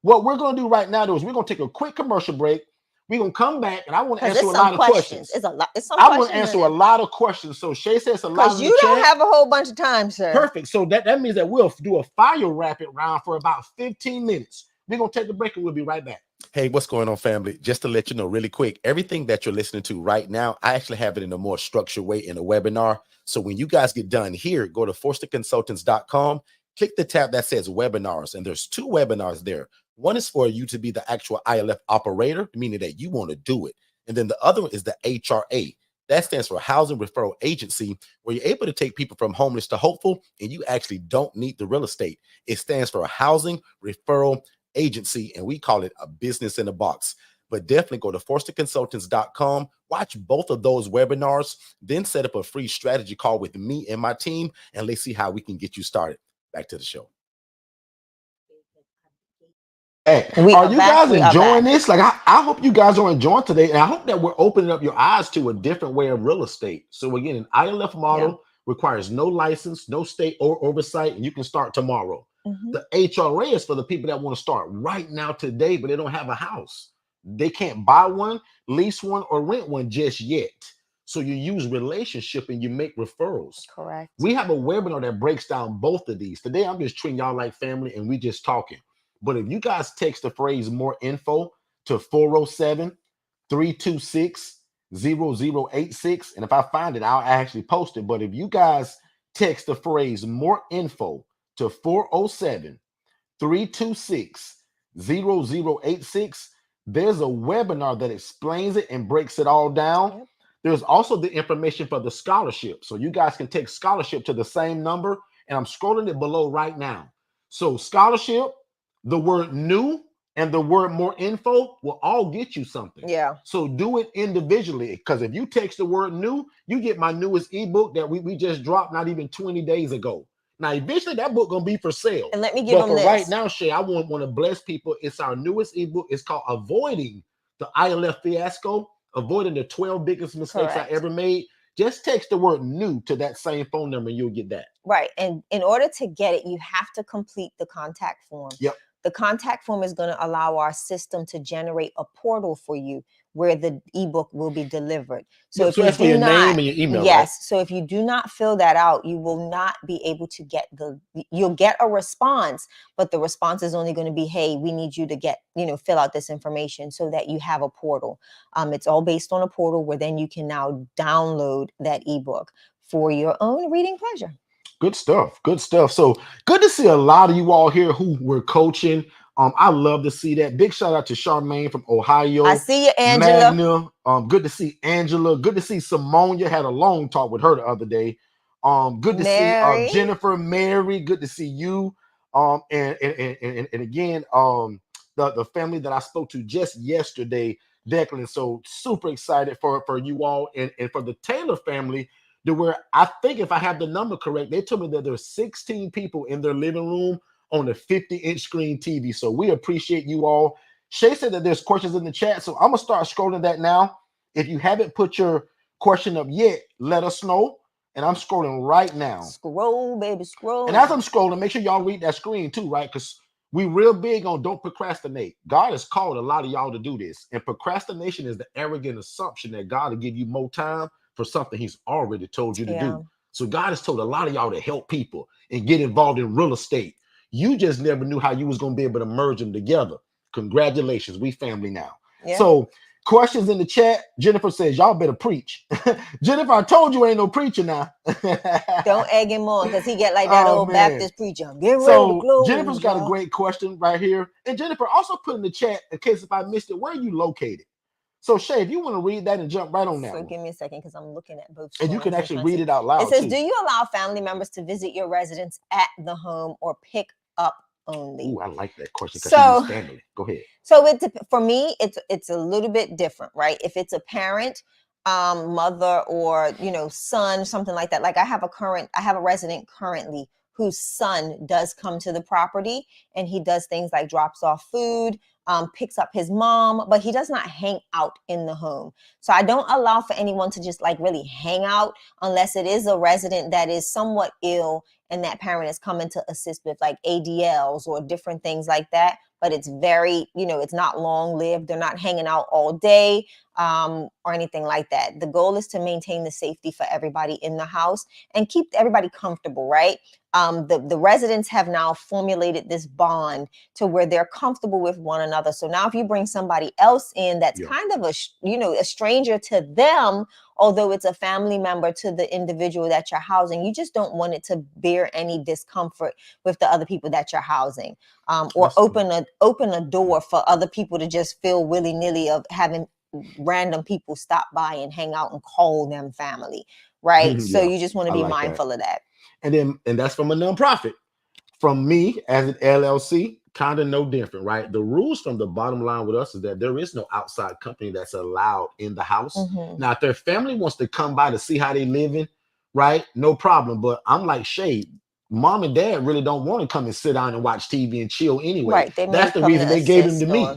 What we're going to do right now, though, is we're going to take a quick commercial break. We're going to come back, and I want to answer a lot of questions. It's a lot. It's some I want to questions. answer a lot of questions. So Shay says a lot Because in the you don't chat. have a whole bunch of time, sir. Perfect. So that means that we'll do a fire rapid round for about 15 minutes. We're going to take a break, and we'll be right back. Hey, what's going on, family? Just to let you know really quick, everything that you're listening to right now, I actually have it in a more structured way in a webinar. So when you guys get done here, go to forsterconsultants.com, click the tab that says webinars, and there's 2 webinars there. One is for you to be the actual ILF operator, meaning that you want to do it. And then the other one is the HRA. That stands for Housing Referral Agency, where you're able to take people from homeless to hopeful, and you actually don't need the real estate. It stands for Housing Referral Agency, and we call it a business in a box. But definitely go to forsterconsultants.com, watch both of those webinars, then set up a free strategy call with me and my team, and let's see how we can get you started. Back to the show. Hey, are you guys enjoying this? Like, I hope you guys are enjoying today, and I hope that we're opening up your eyes to a different way of real estate. So again, an ILF model requires no license, no state or oversight, and you can start tomorrow. The HRA is for the people that want to start right now today, but they don't have a house. They can't buy one, lease one, or rent one just yet. So you use relationship and you make referrals. Correct. We have a webinar that breaks down both of these. Today, I'm just treating y'all like family, and we just talking. But if you guys text the phrase more info to 407-326-0086, and if I find it, I'll actually post it. But if you guys text the phrase more info to 407-326-0086, there's a webinar that explains it and breaks it all down. There's also the information for the scholarship. So you guys can take scholarship to the same number, and I'm scrolling it below right now. So scholarship, the word new, and the word more info will all get you something. Yeah. So do it individually, because if you text the word new, you get my newest ebook that we just dropped not even 20 days ago. Now, eventually that book gonna be for sale. And let me give them for this. Right now, Shay, I want to bless people. It's our newest ebook. It's called Avoiding the ILF Fiasco, Avoiding the 12 Biggest Mistakes I Ever Made. Just text the word new to that same phone number and you'll get that. Right. And in order to get it, you have to complete the contact form. Yep. The contact form is going to allow our system to generate a portal for you where the ebook will be delivered. So if so that's for your name and your email, yes. right? So if you do not fill that out, you will not be able to get you'll get a response, but the response is only going to be, hey, we need you to fill out this information so that you have a portal. It's all based on a portal where then you can now download that ebook for your own reading pleasure. Good stuff. Good stuff. So good to see a lot of you all here who were coaching. I love to see that. Big shout out to Charmaine from Ohio. I see you, Angela. Magna. Good to see Angela. Good to see Simone. You had a long talk with her the other day. Good to see Jennifer, Mary. Good to see you. And again, the family that I spoke to just yesterday, Declan. So super excited for you all and for the Taylor family. to where I think if I have the number correct, they told me that there's 16 people in their living room on a 50-inch screen TV. So we appreciate you all. Shay said that there's questions in the chat, so I'm gonna start scrolling that now. If you haven't put your question up yet, let us know. And I'm scrolling right now. Scroll, baby, scroll. And as I'm scrolling, make sure y'all read that screen too, right? Because we real big on don't procrastinate. God has called a lot of y'all to do this. And procrastination is the arrogant assumption that God will give you more time for something he's already told you to do. So God has told a lot of y'all to help people and get involved in real estate. You just never knew how you was going to be able to merge them together. Congratulations. We family now. Yeah. So questions in the chat. Jennifer says, y'all better preach. Jennifer, I told you ain't no preacher now. Don't egg him on because he get like that old Baptist preacher. Get ready to close, Jennifer's got a great question right here. And Jennifer, also put in the chat, in case if I missed it, where are you located? So Shay, if you want to read that and jump right on that. So give me a second because I'm looking at both. And you can actually read it out loud. It says, do you allow family members to visit your residence at the home or pick up only? Ooh, I like that question because so, she's family. Go ahead. So for me, it's a little bit different, right? If it's a parent, mother, or son, something like that. Like I have a resident currently whose son does come to the property and he does things like drops off food, picks up his mom, but he does not hang out in the home. So I don't allow for anyone to just like really hang out unless it is a resident that is somewhat ill and that parent is coming to assist with like ADLs or different things like that. But it's very, it's not long lived. They're not hanging out all day or anything like that. The goal is to maintain the safety for everybody in the house and keep everybody comfortable, right? The residents have now formulated this bond to where they're comfortable with one another. So now if you bring somebody else in that's kind of a stranger to them, although it's a family member to the individual that you're housing, you just don't want it to bear any discomfort with the other people that you're housing, or open a door for other people to just feel willy-nilly of having random people stop by and hang out and call them family, right? So you just want to be mindful of that. And that's from a nonprofit. From me as an LLC, kind of no different, right? The rules from the bottom line with us is that there is no outside company that's allowed in the house. Now, if their family wants to come by to see how they living, right? No problem. But I'm like, Shay, mom and dad really don't want to come and sit down and watch TV and chill anyway. Right. That's the reason they gave him to me.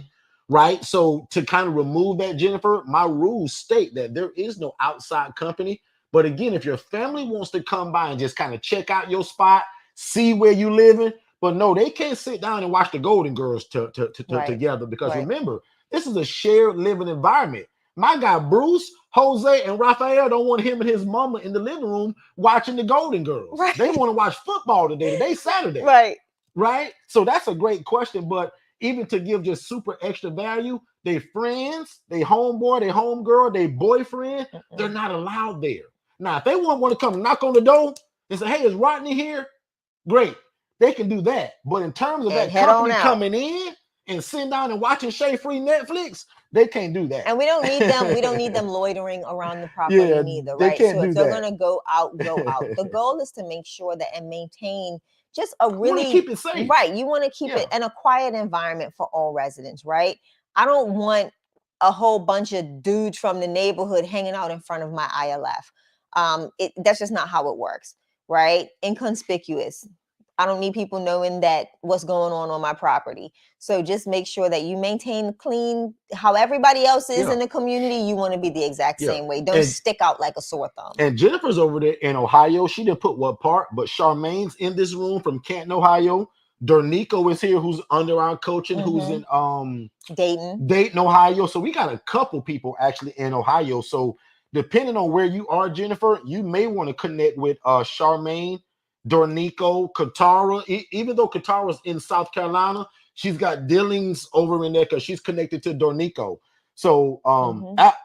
Right. So to kind of remove that, Jennifer, my rules state that there is no outside company. But again, if your family wants to come by and just kind of check out your spot, see where you living, but no, they can't sit down and watch the Golden Girls together because remember, this is a shared living environment. My guy Bruce, Jose, and Raphael don't want him and his mama in the living room watching the Golden Girls. Right. They want to watch football today. Today's Saturday. Right. So that's a great question. But even to give just super extra value, they friends, they homeboy, they homegirl, they boyfriend, they're not allowed there. Now, if they want to come knock on the door and say, hey, is Rodney here? Great. They can do that. But in terms of that company coming in and sitting down and watching Shay free Netflix, they can't do that. And we don't need them. We don't need them loitering around the property neither, right? They can't so do if they're that. going to go out, go out. The goal is to make sure that and maintain just a really keep it safe. Right. You want to keep it in a quiet environment for all residents, right? I don't want a whole bunch of dudes from the neighborhood hanging out in front of my ILF. That's just not how it works, right? Inconspicuous. I don't need people knowing that what's going on my property. So just make sure that you maintain clean, how everybody else is in the community. You want to be the exact same way. Don't stick out like a sore thumb. And Jennifer's over there in Ohio. She didn't put what part, but Charmaine's in this room from Canton, Ohio. Dornico is here, who's under our coaching, who's in Dayton, Ohio. So we got a couple people actually in Ohio. So depending on where you are, Jennifer, you may want to connect with Charmaine, Dornico, Katara. Even though Katara's in South Carolina, she's got dealings over in there because she's connected to Dornico. So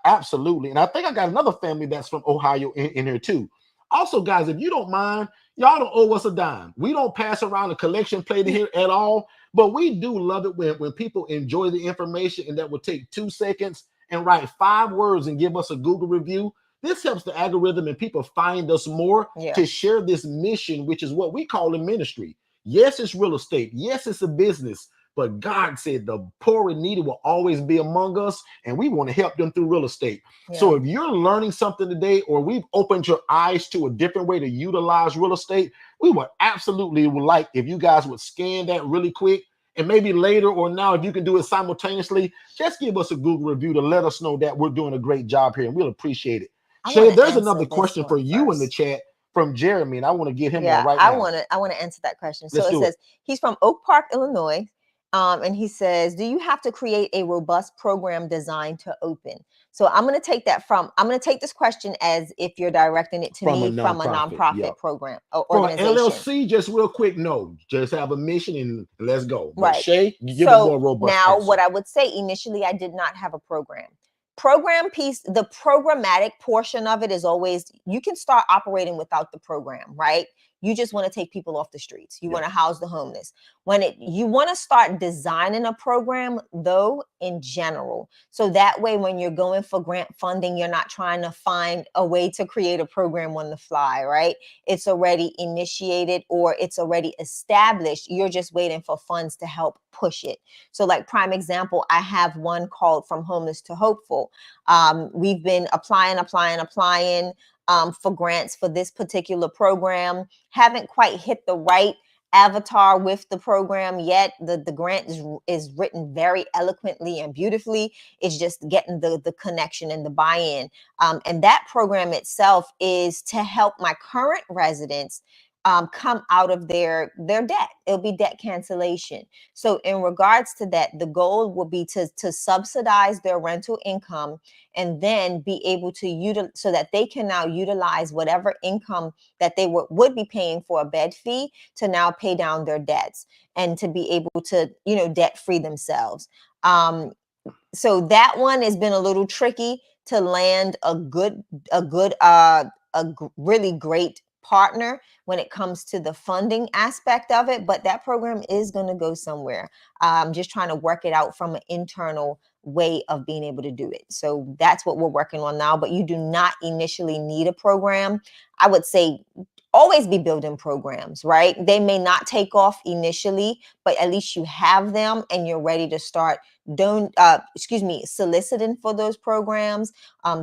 absolutely. And I think I got another family that's from Ohio in here too. Also, guys, if you don't mind, y'all don't owe us a dime. We don't pass around a collection plate in here at all, but we do love it when people enjoy the information and that will take 2 seconds and write 5 words and give us a Google review. This helps the algorithm and people find us more to share this mission, which is what we call a ministry. Yes, it's real estate. Yes, it's a business, But God said the poor and needy will always be among us, and we want to help them through real estate. Yeah. So if you're learning something today, or we've opened your eyes to a different way to utilize real estate, we would absolutely like if you guys would scan that really quick. And maybe later or now, if you can do it simultaneously, just give us a Google review to let us know that we're doing a great job here, and we'll appreciate it. Shay, there's another question for you in the chat from Jeremy, and I want to get him on right now. I want to answer that question. So Let's it says he's from Oak Park, Illinois. And he says, do you have to create a robust program designed to open? So I'm going to take this question as if you're directing it to me from a nonprofit program or organization. For LLC, just real quick, no, just have a mission and let's go. But right. Shay, give a more robust answer. What I would say initially, I did not have a program. Program piece, the programmatic portion of it is always, you can start operating without the program, right? You just want to take people off the streets. You want to house the homeless. You want to start designing a program, though, in general. So that way, when you're going for grant funding, you're not trying to find a way to create a program on the fly, right? It's already initiated or it's already established. You're just waiting for funds to help push it. So like prime example, I have one called From Homeless to Hopeful. We've been applying for grants for this particular program. Haven't quite hit the right avatar with the program yet. The grant is written very eloquently and beautifully. It's just getting the connection and the buy-in. And that program itself is to help my current residents come out of their debt. It'll be debt cancellation. So in regards to that, the goal will be to subsidize their rental income and then be able to utilize so that they can now utilize whatever income that they would be paying for a bed fee to now pay down their debts and to be able to, debt free themselves. So that one has been a little tricky to land a really great partner when it comes to the funding aspect of it, but that program is going to go somewhere. I'm just trying to work it out from an internal way of being able to do it. So that's what we're working on now, but you do not initially need a program. I would say always be building programs, right? They may not take off initially, but at least you have them and you're ready to start soliciting for those programs,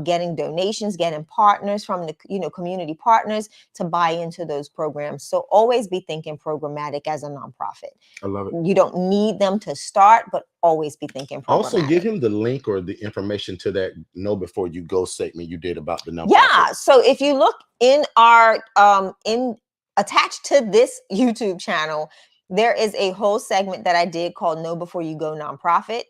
getting donations, getting partners from the community partners to buy into those programs. So always be thinking programmatic as a nonprofit. I love it. You don't need them to start, but always be thinking programmatic. Also give him the link or the information to that Know Before You Go segment you did about the nonprofit. Yeah. So if you look in our attached to this YouTube channel, there is a whole segment that I did called Know Before You Go Nonprofit.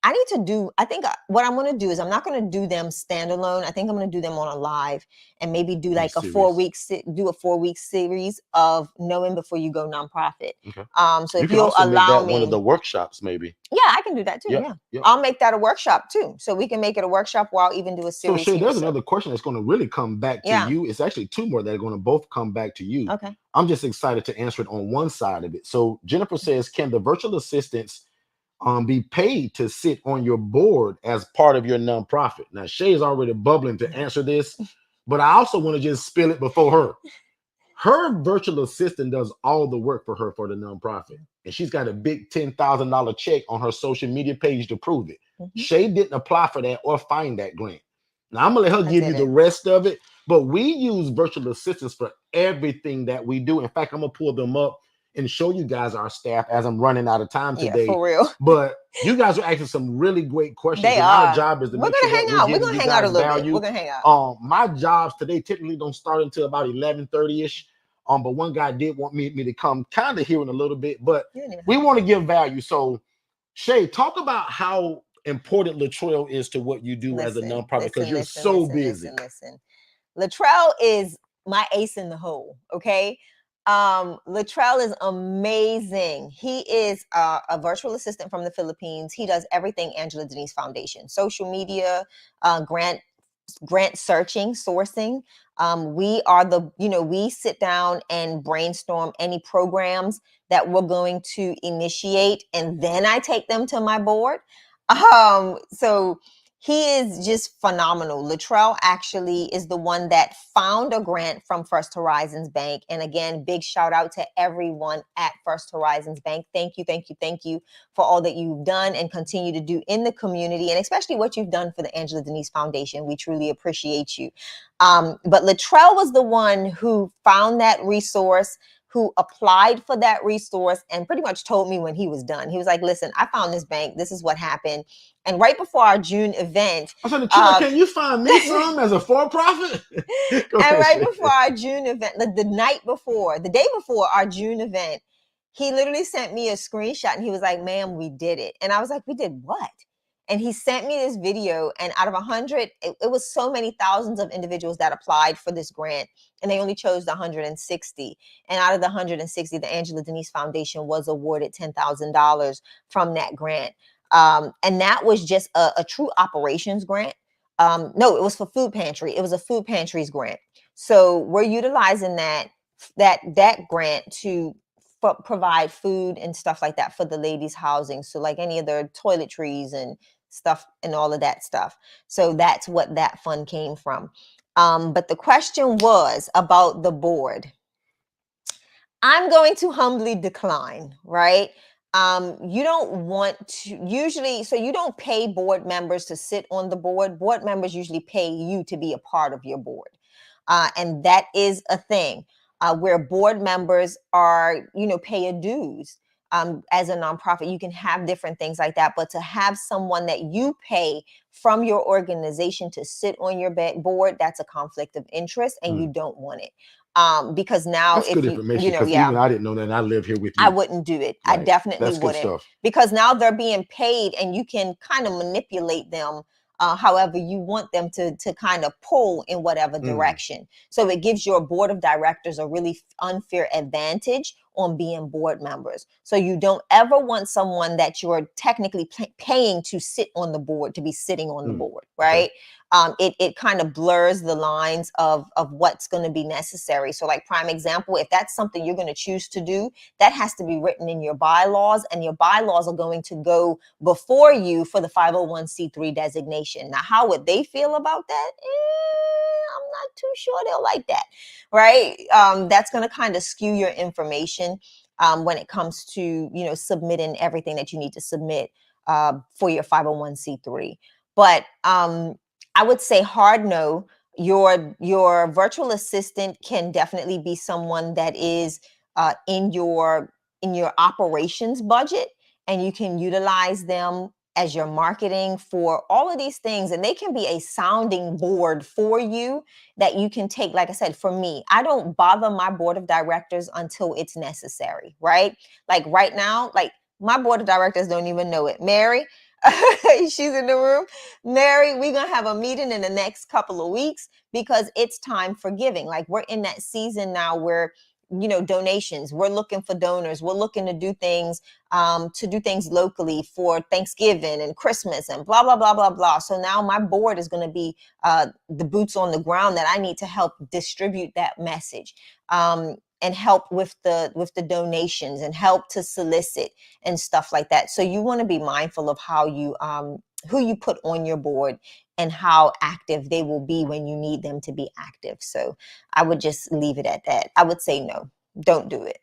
I think what I'm going to do is I'm not going to do them standalone. I think I'm going to do them on a live and maybe do like a 4-week series of Knowing Before You Go Nonprofit. Okay. So if you'll allow me, one of the workshops, maybe. Yeah, I can do that too. Yeah. I'll make that a workshop too. So we can make it a workshop while I'll even do a series. So Shay, there's another question that's going to really come back to you. It's actually two more that are going to both come back to you. Okay. I'm just excited to answer it on one side of it. So Jennifer says, can the virtual assistants be paid to sit on your board as part of your nonprofit? Now, Shay is already bubbling to answer this, but I also want to just spill it before her. Her virtual assistant does all the work for her for the nonprofit, and she's got a big $10,000 check on her social media page to prove it. Mm-hmm. Shay didn't apply for that or find that grant. Now, I'm going to let her give you the rest of it, but we use virtual assistants for everything that we do. In fact, I'm going to pull them up and show you guys our staff as I'm running out of time today. Yeah, for real. But you guys are asking some really great questions. They are. Our job is to make sure that we're going to hang out a little bit. We're going to hang out. My jobs today typically don't start until about 11:30ish. But one guy did want me to come kind of here in a little bit, but we want to give value. So Shay, talk about how important Latrell is to what you do as a nonprofit, because you're so busy. Listen. Latrell is my ace in the hole. Okay. Latrell is amazing. He is a virtual assistant from the Philippines. He does everything Angela Denise Foundation, social media, grant searching, sourcing. We sit down and brainstorm any programs that we're going to initiate, and then I take them to my board. So He is just phenomenal. Latrell actually is the one that found a grant from First Horizons Bank. And again, big shout out to everyone at First Horizons Bank. Thank you, thank you, thank you for all that you've done and continue to do in the community, and especially what you've done for the Angela Denise Foundation. We truly appreciate you. But Latrell was the one who found that resource, who applied for that resource, and pretty much told me when he was done. He was like, listen, I found this bank. This is what happened. And right before our June event, I said, can you find me some as a for-profit? And right before our June event, the night before, the day before our June event, he literally sent me a screenshot and he was like, ma'am, we did it. And I was like, we did what? And he sent me this video, and out of 100, it was so many thousands of individuals that applied for this grant, and they only chose the 160. And out of the 160, the Angela Denise Foundation was awarded $10,000 from that grant. And that was just a true operations grant. No, it was for food pantry. It was a food pantries grant. So we're utilizing that grant to provide food and stuff like that for the ladies' housing. So like any of their toiletries and stuff and all of that stuff. So that's what that fund came from. But the question was about the board. I'm going to humbly decline, right? You don't want to usually, so you don't pay board members to sit on the board. Board members usually pay you to be a part of your board. And that is a thing where board members are, pay a dues. As a nonprofit, you can have different things like that, but to have someone that you pay from your organization to sit on your board, that's a conflict of interest, and you don't want it. Because now that's if good you, information, because even I didn't know that, and I live here with you. I wouldn't do it. I definitely wouldn't, because now they're being paid and you can kind of manipulate them however you want them to kind of pull in whatever direction. So it gives your board of directors a really unfair advantage on being board members. So you don't ever want someone that you're technically paying to sit on the board to be sitting on the board, right? It kind of blurs the lines of what's going to be necessary. So like prime example, if that's something you're going to choose to do, that has to be written in your bylaws, and your bylaws are going to go before you for the 501c3 designation. Now, how would they feel about that? I'm not too sure they'll like that, right? That's going to kind of skew your information when it comes to, submitting everything that you need to submit for your 501c3. But I would say hard no. Your virtual assistant can definitely be someone that is in your operations budget, and you can utilize them as your marketing for all of these things, and they can be a sounding board for you that you can take. Like I said, for me, I don't bother my board of directors until it's necessary, right? Like right now, like my board of directors don't even know it. Mary, she's in the room. Mary, we're gonna have a meeting in the next couple of weeks because it's time for giving. Like we're in that season now where donations, we're looking for donors, we're looking to do things locally for Thanksgiving and Christmas and blah blah blah blah blah. So now my board is going to be the boots on the ground that I need to help distribute that message, and help with the donations and help to solicit and stuff like that. So you want to be mindful of how you who you put on your board and how active they will be when you need them to be active. So I would just leave it at that. I would say no, don't do it.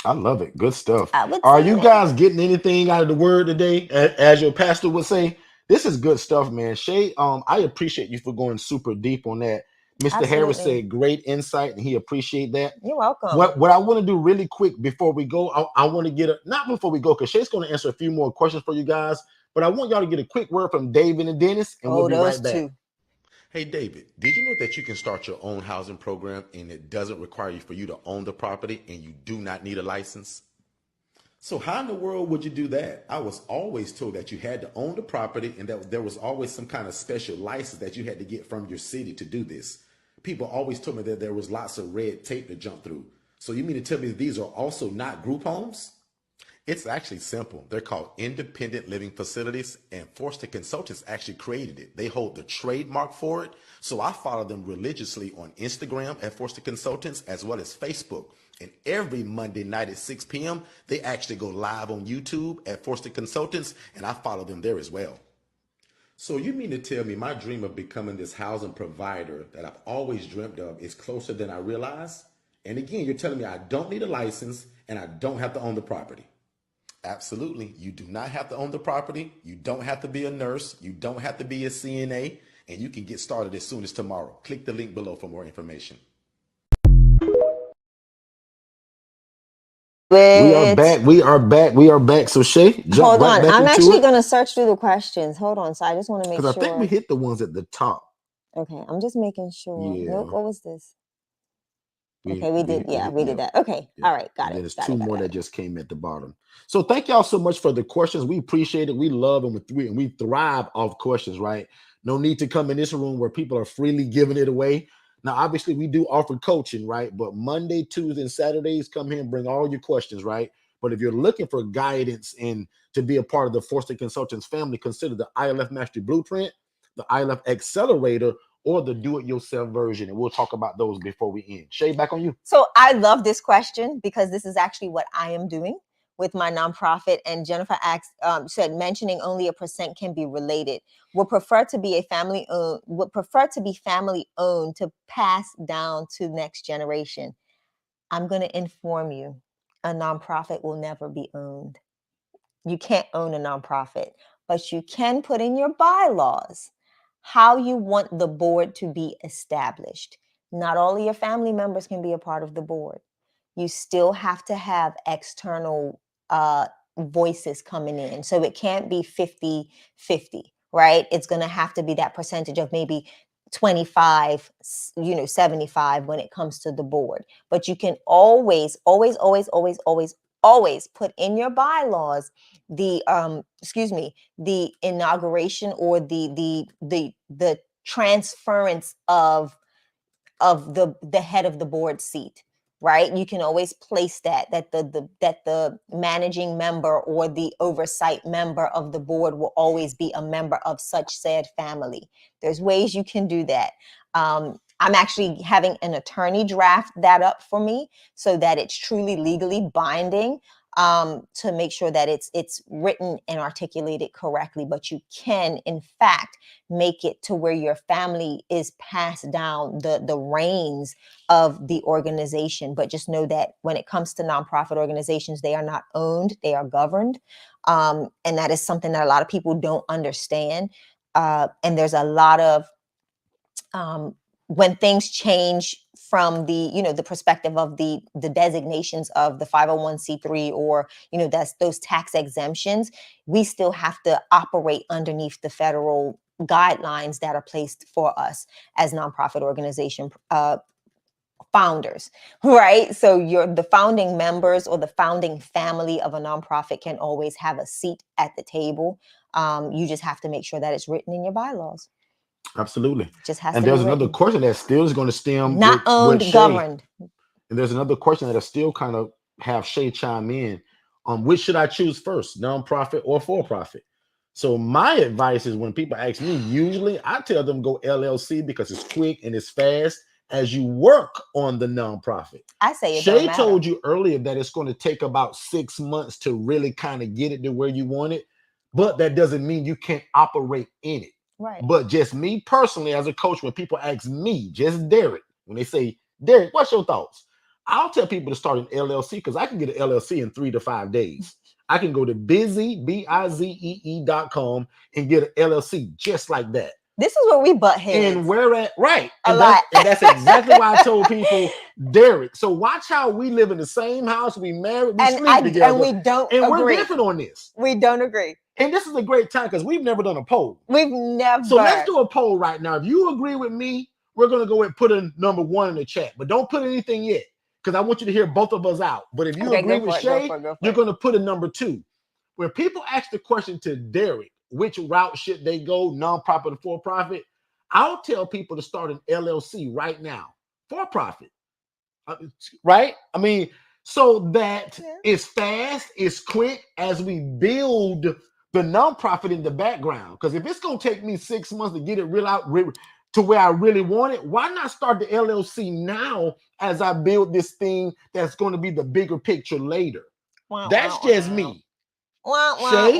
I love it. Good stuff. Are you guys getting anything out of the word today? As your pastor would say, this is good stuff, man. Shay, I appreciate you for going super deep on that. Mr. Harris said great insight, and he appreciate that. You're welcome. What I want to do really quick before we go, I want to get not before we go, because Shay's going to answer a few more questions for you guys. But I want y'all to get a quick word from David and Dennis, and we'll be right back. Hey, David, did you know that you can start your own housing program and it doesn't require you for you to own the property and you do not need a license? So how in the world would you do that? I was always told that you had to own the property and that there was always some kind of special license that you had to get from your city to do this. People always told me that there was lots of red tape to jump through. So you mean to tell me these are also not group homes? It's actually simple. They're called independent living facilities, and Forster Consultants actually created it. They hold the trademark for it. So I follow them religiously on Instagram at Forster Consultants as well as Facebook. And every Monday night at 6 p.m., they actually go live on YouTube at Forster Consultants, and I follow them there as well. So you mean to tell me my dream of becoming this housing provider that I've always dreamt of is closer than I realize? And again, you're telling me I don't need a license and I don't have to own the property. Absolutely. You do not have to own the property. You don't have to be a nurse. You don't have to be a CNA. And you can get started as soon as tomorrow. Click the link below for more information. We are back. We are back. We are back. So Shay, jump Hold right on. back I'm into actually it. going to search through the questions. Hold on. So I just want to make Because I think we sure. hit the ones at the top. Okay. I'm just making sure. Yeah. Nope. What was this? We did. Yeah, we did that. Okay. Yeah. All right. Got And it. then there's Got two it, got more it, that got it. just came at the bottom. So thank y'all so much for the questions. We appreciate it. We love and we thrive off questions, right? No need to come in this room where people are freely giving it away. Now, obviously, we do offer coaching, right? But Monday, Tuesday, and Saturdays, come here and bring all your questions, right? But if you're looking for guidance and to be a part of the Forster Consultants family, consider the ILF Mastery Blueprint, the ILF Accelerator, or the do-it-yourself version. And we'll talk about those before we end. Shay, back on you. So I love this question because this is actually what I am doing with my nonprofit. And Jennifer asked, said mentioning only a percent can be related. Would prefer to be family owned to pass down to next generation. I'm going to inform you, a nonprofit will never be owned. You can't own a nonprofit, but you can put in your bylaws how you want the board to be established. Not all of your family members can be a part of the board. You still have to have external voices coming in. So it can't be 50-50, right? It's going to have to be that percentage of maybe 25, 75 when it comes to the board. But you can always put in your bylaws the the inauguration or the transference of the head of the board seat, right? You can always place that the managing member or the oversight member of the board will always be a member of such said family. There's ways you can do that. I'm actually having an attorney draft that up for me so that it's truly legally binding, to make sure that it's written and articulated correctly. But you can, in fact, make it to where your family is passed down the reins of the organization. But just know that when it comes to nonprofit organizations, they are not owned, they are governed. And that is something that a lot of people don't understand. And there's a lot of when things change from the perspective of the designations of the 501c3 or that's those tax exemptions, we still have to operate underneath the federal guidelines that are placed for us as nonprofit organization founders, right? So the founding members or the founding family of a nonprofit can always have a seat at the table. You just have to make sure that it's written in your bylaws. Absolutely. Just has And to be there's another written. question that still is going to stem Not owned, with Shay. governed. And there's another question that'll still kind of have Shay chime in on which should I choose first, nonprofit or for profit. So my advice is when people ask me, usually I tell them go LLC because it's quick and it's fast as you work on the nonprofit. I say it Shay don't matter. told you earlier that it's going to take about 6 months to really kind of get it to where you want it, but that doesn't mean you can't operate in it. Right. But just me personally, as a coach, when people ask me, just Derek, when they say, Derek, what's your thoughts? I'll tell people to start an LLC because I can get an LLC in 3 to 5 days. I can go to bizee.com and get an LLC just like that. This is where we butt heads. And where at, right. A lot. And that's exactly why I told people, Derek. So watch how we live in the same house, we married, we sleep together. And we don't and agree. We're different on this. We don't agree. And this is a great time because we've never done a poll. We've never. So let's do a poll right now. If you agree with me, we're going to go and put in number 1 in the chat. But don't put anything yet because I want you to hear both of us out. But if you agree with Shay, you're going to put in number 2. When people ask the question to Derek, which route should they go, nonprofit or for-profit? I'll tell people to start an LLC right now, for-profit, right? I mean, so that it's fast, it's quick as we build the nonprofit in the background. Because if it's going to take me 6 months to get it to where I really want it, why not start the LLC now as I build this thing that's going to be the bigger picture later? That's just me. Wah, wah, Shay,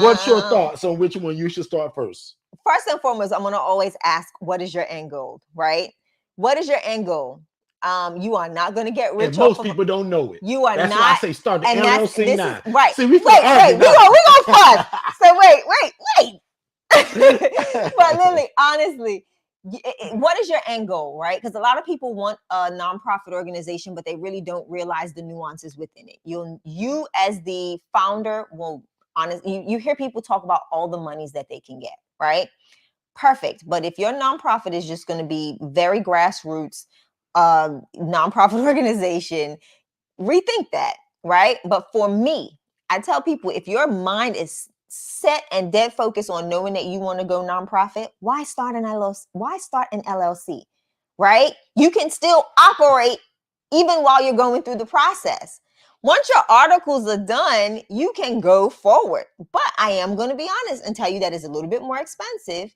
what's your wah. thoughts on which one you should start first? First and foremost, I'm going to always ask, what is your end goal, right? What is your end goal? You are not going to get And rich off most of, people don't know it. you are That's why I not, say start the and that's, LLC this is now. right. See, we finna Wait, argue we now. gonna fuss. So wait. But literally, honestly, what is your end goal, right? Because a lot of people want a nonprofit organization, but they really don't realize the nuances within it. You as the founder will you hear people talk about all the monies that they can get, right? Perfect. But if your nonprofit is just going to be very grassroots, nonprofit organization, rethink that, right? But for me, I tell people, if your mind is set and dead focused on knowing that you want to go nonprofit, why start an LLC? Why start an LLC? Right? You can still operate even while you're going through the process. Once your articles are done, you can go forward. But I am going to be honest and tell you that it's a little bit more expensive,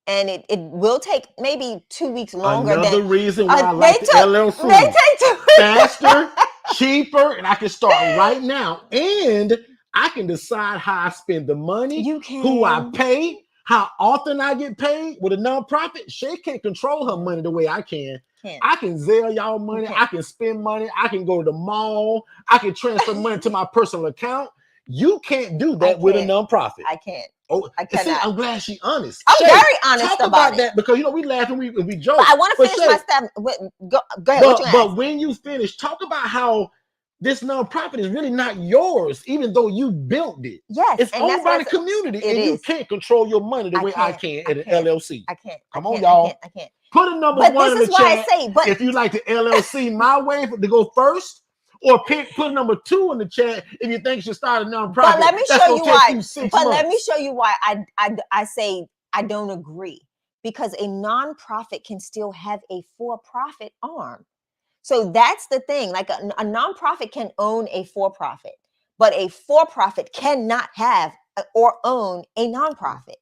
and it will take maybe 2 weeks longer. Another reason why I They like the LLC. take 2 weeks Faster, cheaper, and I can start right now. And I can decide how I spend the money, You can. who I pay, how often I get paid. With a nonprofit, Shay can't control her money the way I can. Can't. I can Zelle y'all money. I can spend money. I can go to the mall. I can transfer money to my personal account. You can't do that with a nonprofit. I can't. Oh, I cannot. See, I'm glad she's honest. I'm Shay, very honest talk about that because we laugh and we joke. But I want to finish Shay, my step. Go ahead. But when you finish, talk about how this nonprofit is really not yours, even though you built it. Yes, it's owned by the community, and you can't control your money the way I can at an LLC. I can't. Come on, y'all. I can't. Put a number one in the chat. But if you like the LLC my way to go first, or put number 2 in the chat if you think you should start a nonprofit. But let me show you why. Let me show you why I say I don't agree, because a nonprofit can still have a for-profit arm. So that's the thing. Like a nonprofit can own a for-profit, but a for-profit cannot have or own a nonprofit.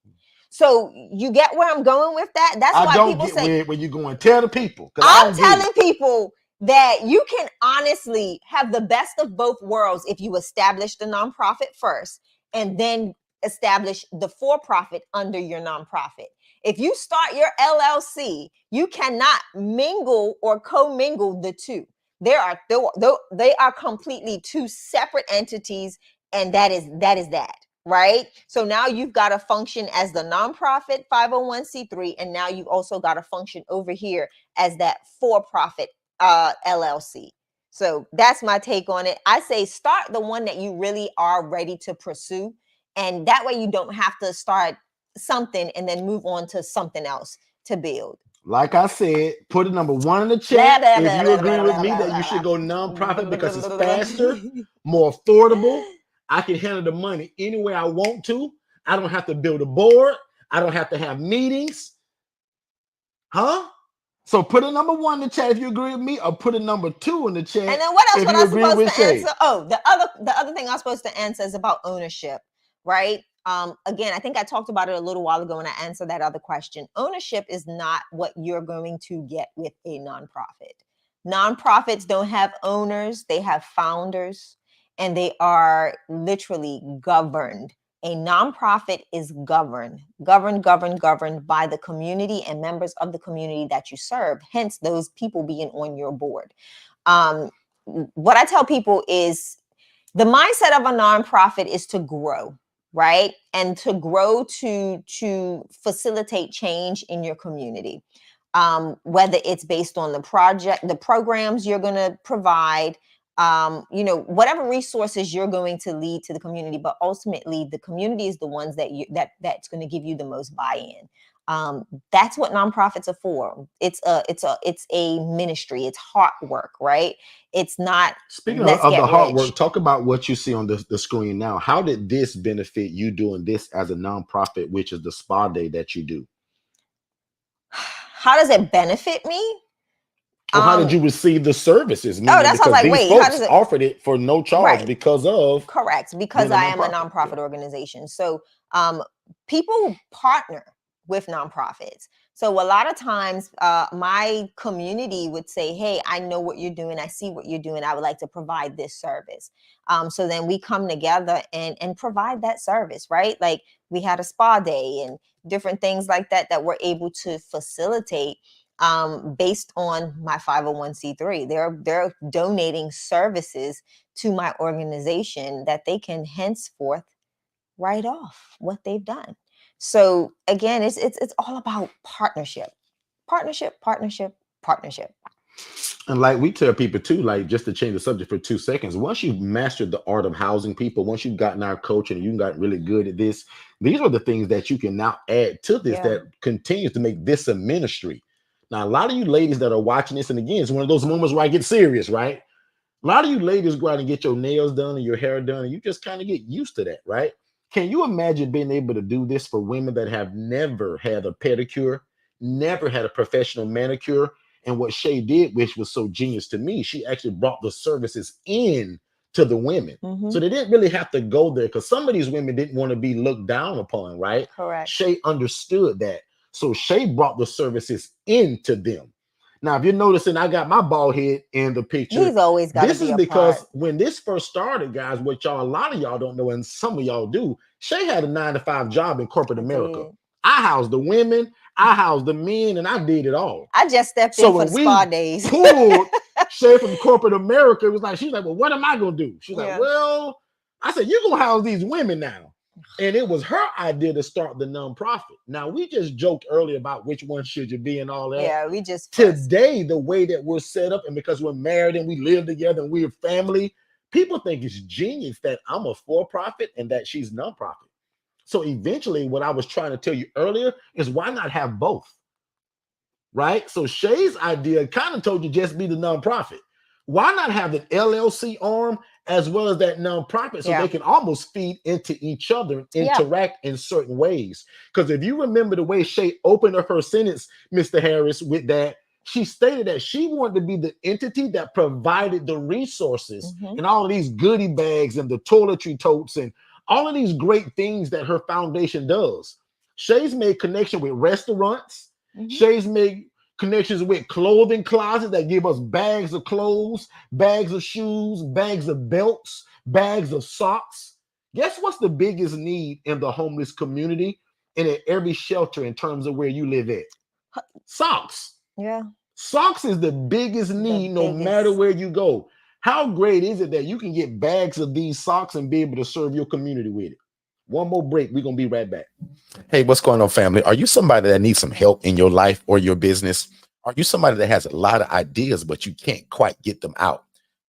So you get where I'm going with that? That's why people say, where you're going. Tell the people. I'm telling people that you can honestly have the best of both worlds if you establish the nonprofit first and then establish the for-profit under your nonprofit. If you start your LLC, you cannot mingle or commingle the two. They are completely two separate entities, and that is that. Right? So now you've got to function as the nonprofit 501c3, and now you've also got to function over here as that for-profit LLC. So that's my take on it. I say start the one that you really are ready to pursue, and that way you don't have to start something and then move on to something else to build. Like I said, put a number 1 in the chat if you agree with me that you should go nonprofit because it's faster, more affordable. I can handle the money any way I want to. I don't have to build a board. I don't have to have meetings. Huh? So put a number 1 in the chat if you agree with me, or put a number 2 in the chat. And then what else was I supposed to answer? Oh, the other thing I was supposed to answer is about ownership, right? Again, I think I talked about it a little while ago when I answered that other question. Ownership is not what you're going to get with a nonprofit. Nonprofits don't have owners, they have founders, and they are literally governed. A nonprofit is governed by the community and members of the community that you serve, hence those people being on your board. What I tell people is the mindset of a nonprofit is to grow, right? And to grow to facilitate change in your community. Whether it's based on the programs you're going to provide, whatever resources you're going to lead to the community, but ultimately the community is the ones that's going to give you the most buy-in. That's what nonprofits are for. It's a ministry. It's hard work, right? It's not. Speaking of the hard work, talk about what you see on the screen now. How did this benefit you doing this as a nonprofit, which is the spa day that you do? How does it benefit me? Or how did you receive the services? That's because like, these wait, folks offered it for no charge because of because I am a nonprofit organization. So people partner with nonprofits. So a lot of times, my community would say, "Hey, I know what you're doing. I see what you're doing. I would like to provide this service." So then we come together and provide that service, right? Like we had a spa day and different things like that that we're able to facilitate based on my 501c3. They're donating services to my organization that they can henceforth write off what they've done. So again, it's all about partnership, partnership, partnership, partnership. And like we tell people too, like just to change the subject for 2 seconds, once you've mastered the art of housing people, once you've gotten our coaching and you got really good at this, these are the things that you can now add to this Yeah. that continues to make this a ministry. Now, a lot of you ladies that are watching this, and again, it's one of those moments where I get serious, right? A lot of you ladies go out and get your nails done and your hair done, and you just kind of get used to that, right? Can you imagine being able to do this for women that have never had a pedicure, never had a professional manicure? And what Shay did, which was so genius to me, she actually brought the services in to the women. Mm-hmm. So they didn't really have to go there because some of these women didn't want to be looked down upon, right? Correct. Shay understood that. So Shay brought the services into them. Now, if you're noticing, I got my bald head in the picture. He's always got to This be is a because part. when this first started, guys, what y'all, a lot of y'all don't know, and some of y'all do, Shay had a 9 to 5 job in corporate I America. did. I housed the women, I housed the men, and I did it all. I just stepped So in for when the spa we days. pulled Shay from corporate America, it was like, she's like, well, what am I going to do? She's like, Yeah. well, I said, you're going to house these women now. And it was her idea to start the nonprofit. Now, we just joked earlier about which one should you be and all that. Yeah, we just fussed. Today, the way that we're set up, and because we're married and we live together and we're family, people think it's genius that I'm a for-profit and that she's nonprofit. So eventually, what I was trying to tell you earlier is why not have both? Right? So Shay's idea kind of told you just be the nonprofit. Why not have the LLC arm as well as that nonprofit so Yeah. they can almost feed into each other and Yeah. interact in certain ways? Because if you remember the way Shay opened up her sentence, Mr. Harris, with that, she stated that she wanted to be the entity that provided the resources Mhm. and all of these goodie bags and the toiletry totes and all of these great things that her foundation does. Shay's made connection with restaurants. Mhm. Shay's made connections with clothing closets that give us bags of clothes, bags of shoes, bags of belts, bags of socks. Guess what's the biggest need in the homeless community and in every shelter in terms of where you live at? Socks. Yeah. Socks is the biggest need no matter biggest. where you go. How great is it that you can get bags of these socks and be able to serve your community with it? One more break. We're going to be right back. Hey, what's going on, family? Are you somebody that needs some help in your life or your business? Are you somebody that has a lot of ideas, but you can't quite get them out?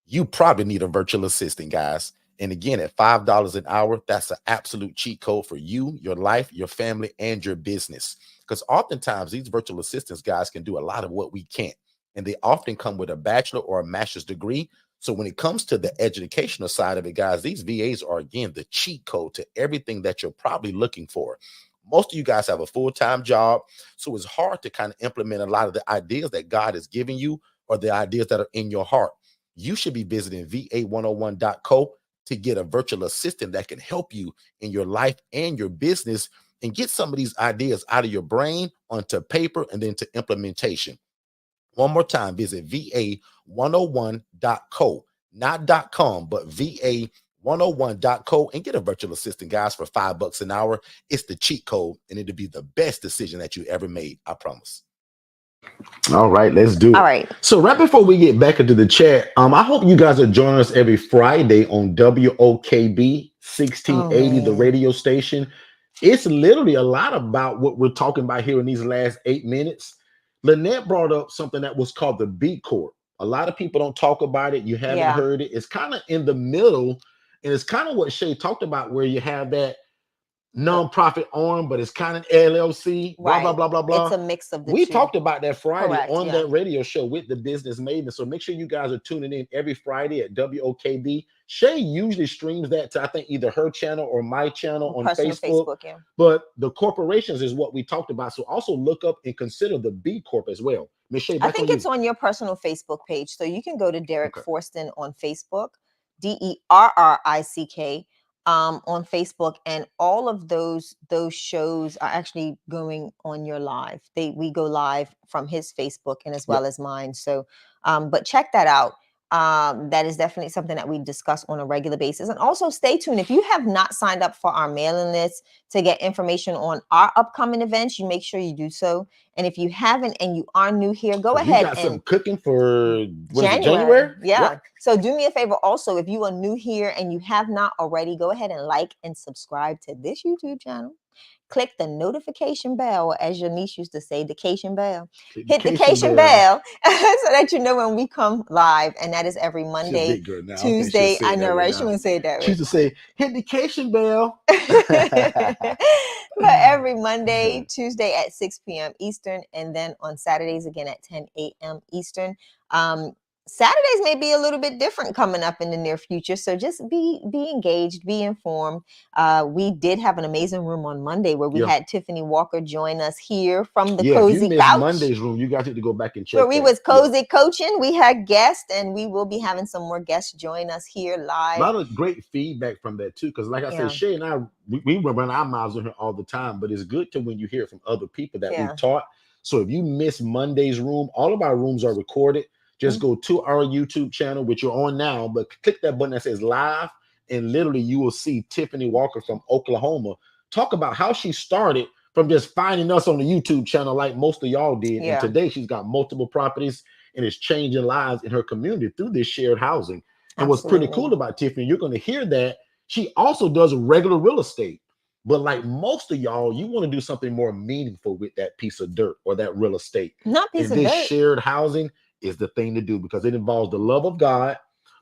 You probably need a virtual assistant, guys. And again, at $5 an hour, that's an absolute cheat code for you, your life, your family, and your business. Because oftentimes these virtual assistants, guys, can do a lot of what we can't. And they often come with a bachelor or a master's degree. So when it comes to the educational side of it, guys, these VAs are, again, the cheat code to everything that you're probably looking for. Most of you guys have a full-time job, so it's hard to kind of implement a lot of the ideas that God is giving you or the ideas that are in your heart. You should be visiting va101.co to get a virtual assistant that can help you in your life and your business and get some of these ideas out of your brain onto paper and then to implementation. One more time, visit va101.co, not .com, but va101.co and get a virtual assistant, guys, for $5 an hour. It's the cheat code, and it'll be the best decision that you ever made. I promise. All right, let's do it. All right. So right before we get back into the chat, I hope you guys are joining us every Friday on WOKB 1680, the man. radio station. It's literally a lot about what we're talking about here in these last 8 minutes. Lynette brought up something that was called the B Corp. A lot of people don't talk about it. You haven't Yeah. heard it. It's kind of in the middle, and it's kind of what Shay talked about, where you have that nonprofit arm, but it's kind of LLC, blah, blah, Right. blah, blah, blah. It's a mix of the We two. talked about that Friday Correct, on yeah. that radio show with the Business Maven. So make sure you guys are tuning in every Friday at WOKB. Shay usually streams that to, I think, either her channel or my channel on Personal Facebook. yeah. But the corporations is what we talked about. So also look up and consider the B Corp as well. Miss Shay, I back think on it's you. on your personal Facebook page. So you can go to Derek Okay. Forston on Facebook, DERRICK. on Facebook, and all of those shows are actually going on your live. We go live from his Facebook and as well Yep. as mine. So, but check that out. That is definitely something that we discuss on a regular basis. And also stay tuned. If you have not signed up for our mailing list to get information on our upcoming events, you make sure you do so. And if you haven't and you are new here, go 'Cause we ahead got and something cooking for what is it, January. January? Yeah. What? So do me a favor also, if you are new here and you have not already, go ahead and like and subscribe to this YouTube channel. Click the notification bell, as your niece used to say, the cation bell. Click the Hit the cation cation bell. bell so that you know when we come live. And that is every She's a Monday, big girl now. I don't think she'll Tuesday. say I it that know, way right? She now. wouldn't say it that She way. used to say, hit the cation bell. But every Monday, Tuesday at 6 p.m. Eastern, and then on Saturdays again at 10 a.m. Eastern. Saturdays may be a little bit different coming up in the near future, so just be engaged, be informed. We did have an amazing room on Monday where we Yeah. had Tiffany Walker join us here from the Yeah, if you Cozy missed Couch, Monday's room, you guys need to go back and check where we that. was Yeah. cozy coaching. We had guests, and we will be having some more guests join us here A live. lot of great feedback from that too, because like I Yeah. said, Shay and I, we run our mouths on here all the time, but it's good to when you hear from other people that Yeah. we've taught. So if you miss Monday's room, all of our rooms are recorded. Just go to our YouTube channel, which you're on now, but click that button that says live, and literally you will see Tiffany Walker from Oklahoma talk about how she started from just finding us on the YouTube channel like most of y'all did. Yeah. And today she's got multiple properties and is changing lives in her community through this shared housing. And what's pretty Absolutely. cool about Tiffany, you're going to hear that she also does regular real estate. But like most of y'all, you want to do something more meaningful with that piece of dirt or that real estate. Not piece And of this dirt. shared housing is the thing to do because it involves the love of God,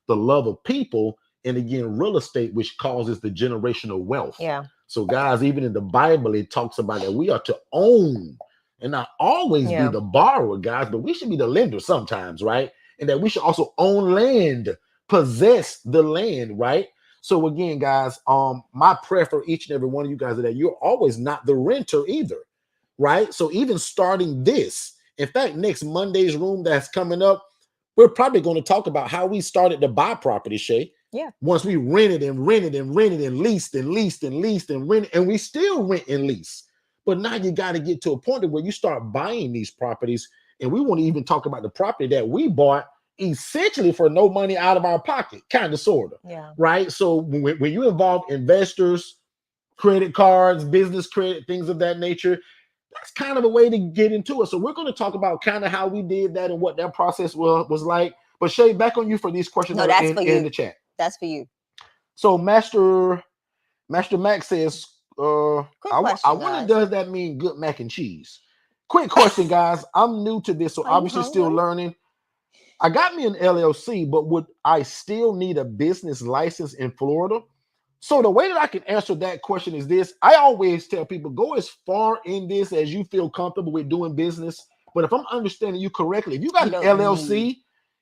the love of people, and again, real estate, which causes the generational wealth. Yeah. So, guys, even in the Bible, it talks about that we are to own and not always be Yeah. the borrower, guys, but we should be the lender sometimes, right? And that we should also own land, possess the land, right? So again, guys, my prayer for each and every one of you guys is that you're always not the renter either, right? So even starting this, in fact, next Monday's room that's coming up, we're probably going to talk about how we started to buy property, Shay. Yeah. Once we rented and rented and rented and leased and leased and leased and rented, and we still rent and lease. But now you got to get to a point where you start buying these properties. And we want to even talk about the property that we bought essentially for no money out of our pocket, kind of, sort of. Yeah. Right. So when you involve investors, credit cards, business credit, things of that nature, that's kind of a way to get into it. So we're going to talk about kind of how we did that and what that process was like. But Shay, back on you for these questions No, that are that's for in you. the chat. That's for you. So Master Max says, I question, wonder, guys. does that mean good mac and cheese? Quick question, guys. I'm new to this, so Are you obviously still hungry? learning. I got me an LLC, but would I still need a business license in Florida? So the way that I can answer that question is this. I always tell people, go as far in this as you feel comfortable with doing business. But if I'm understanding you correctly, if you got You an don't LLC, need.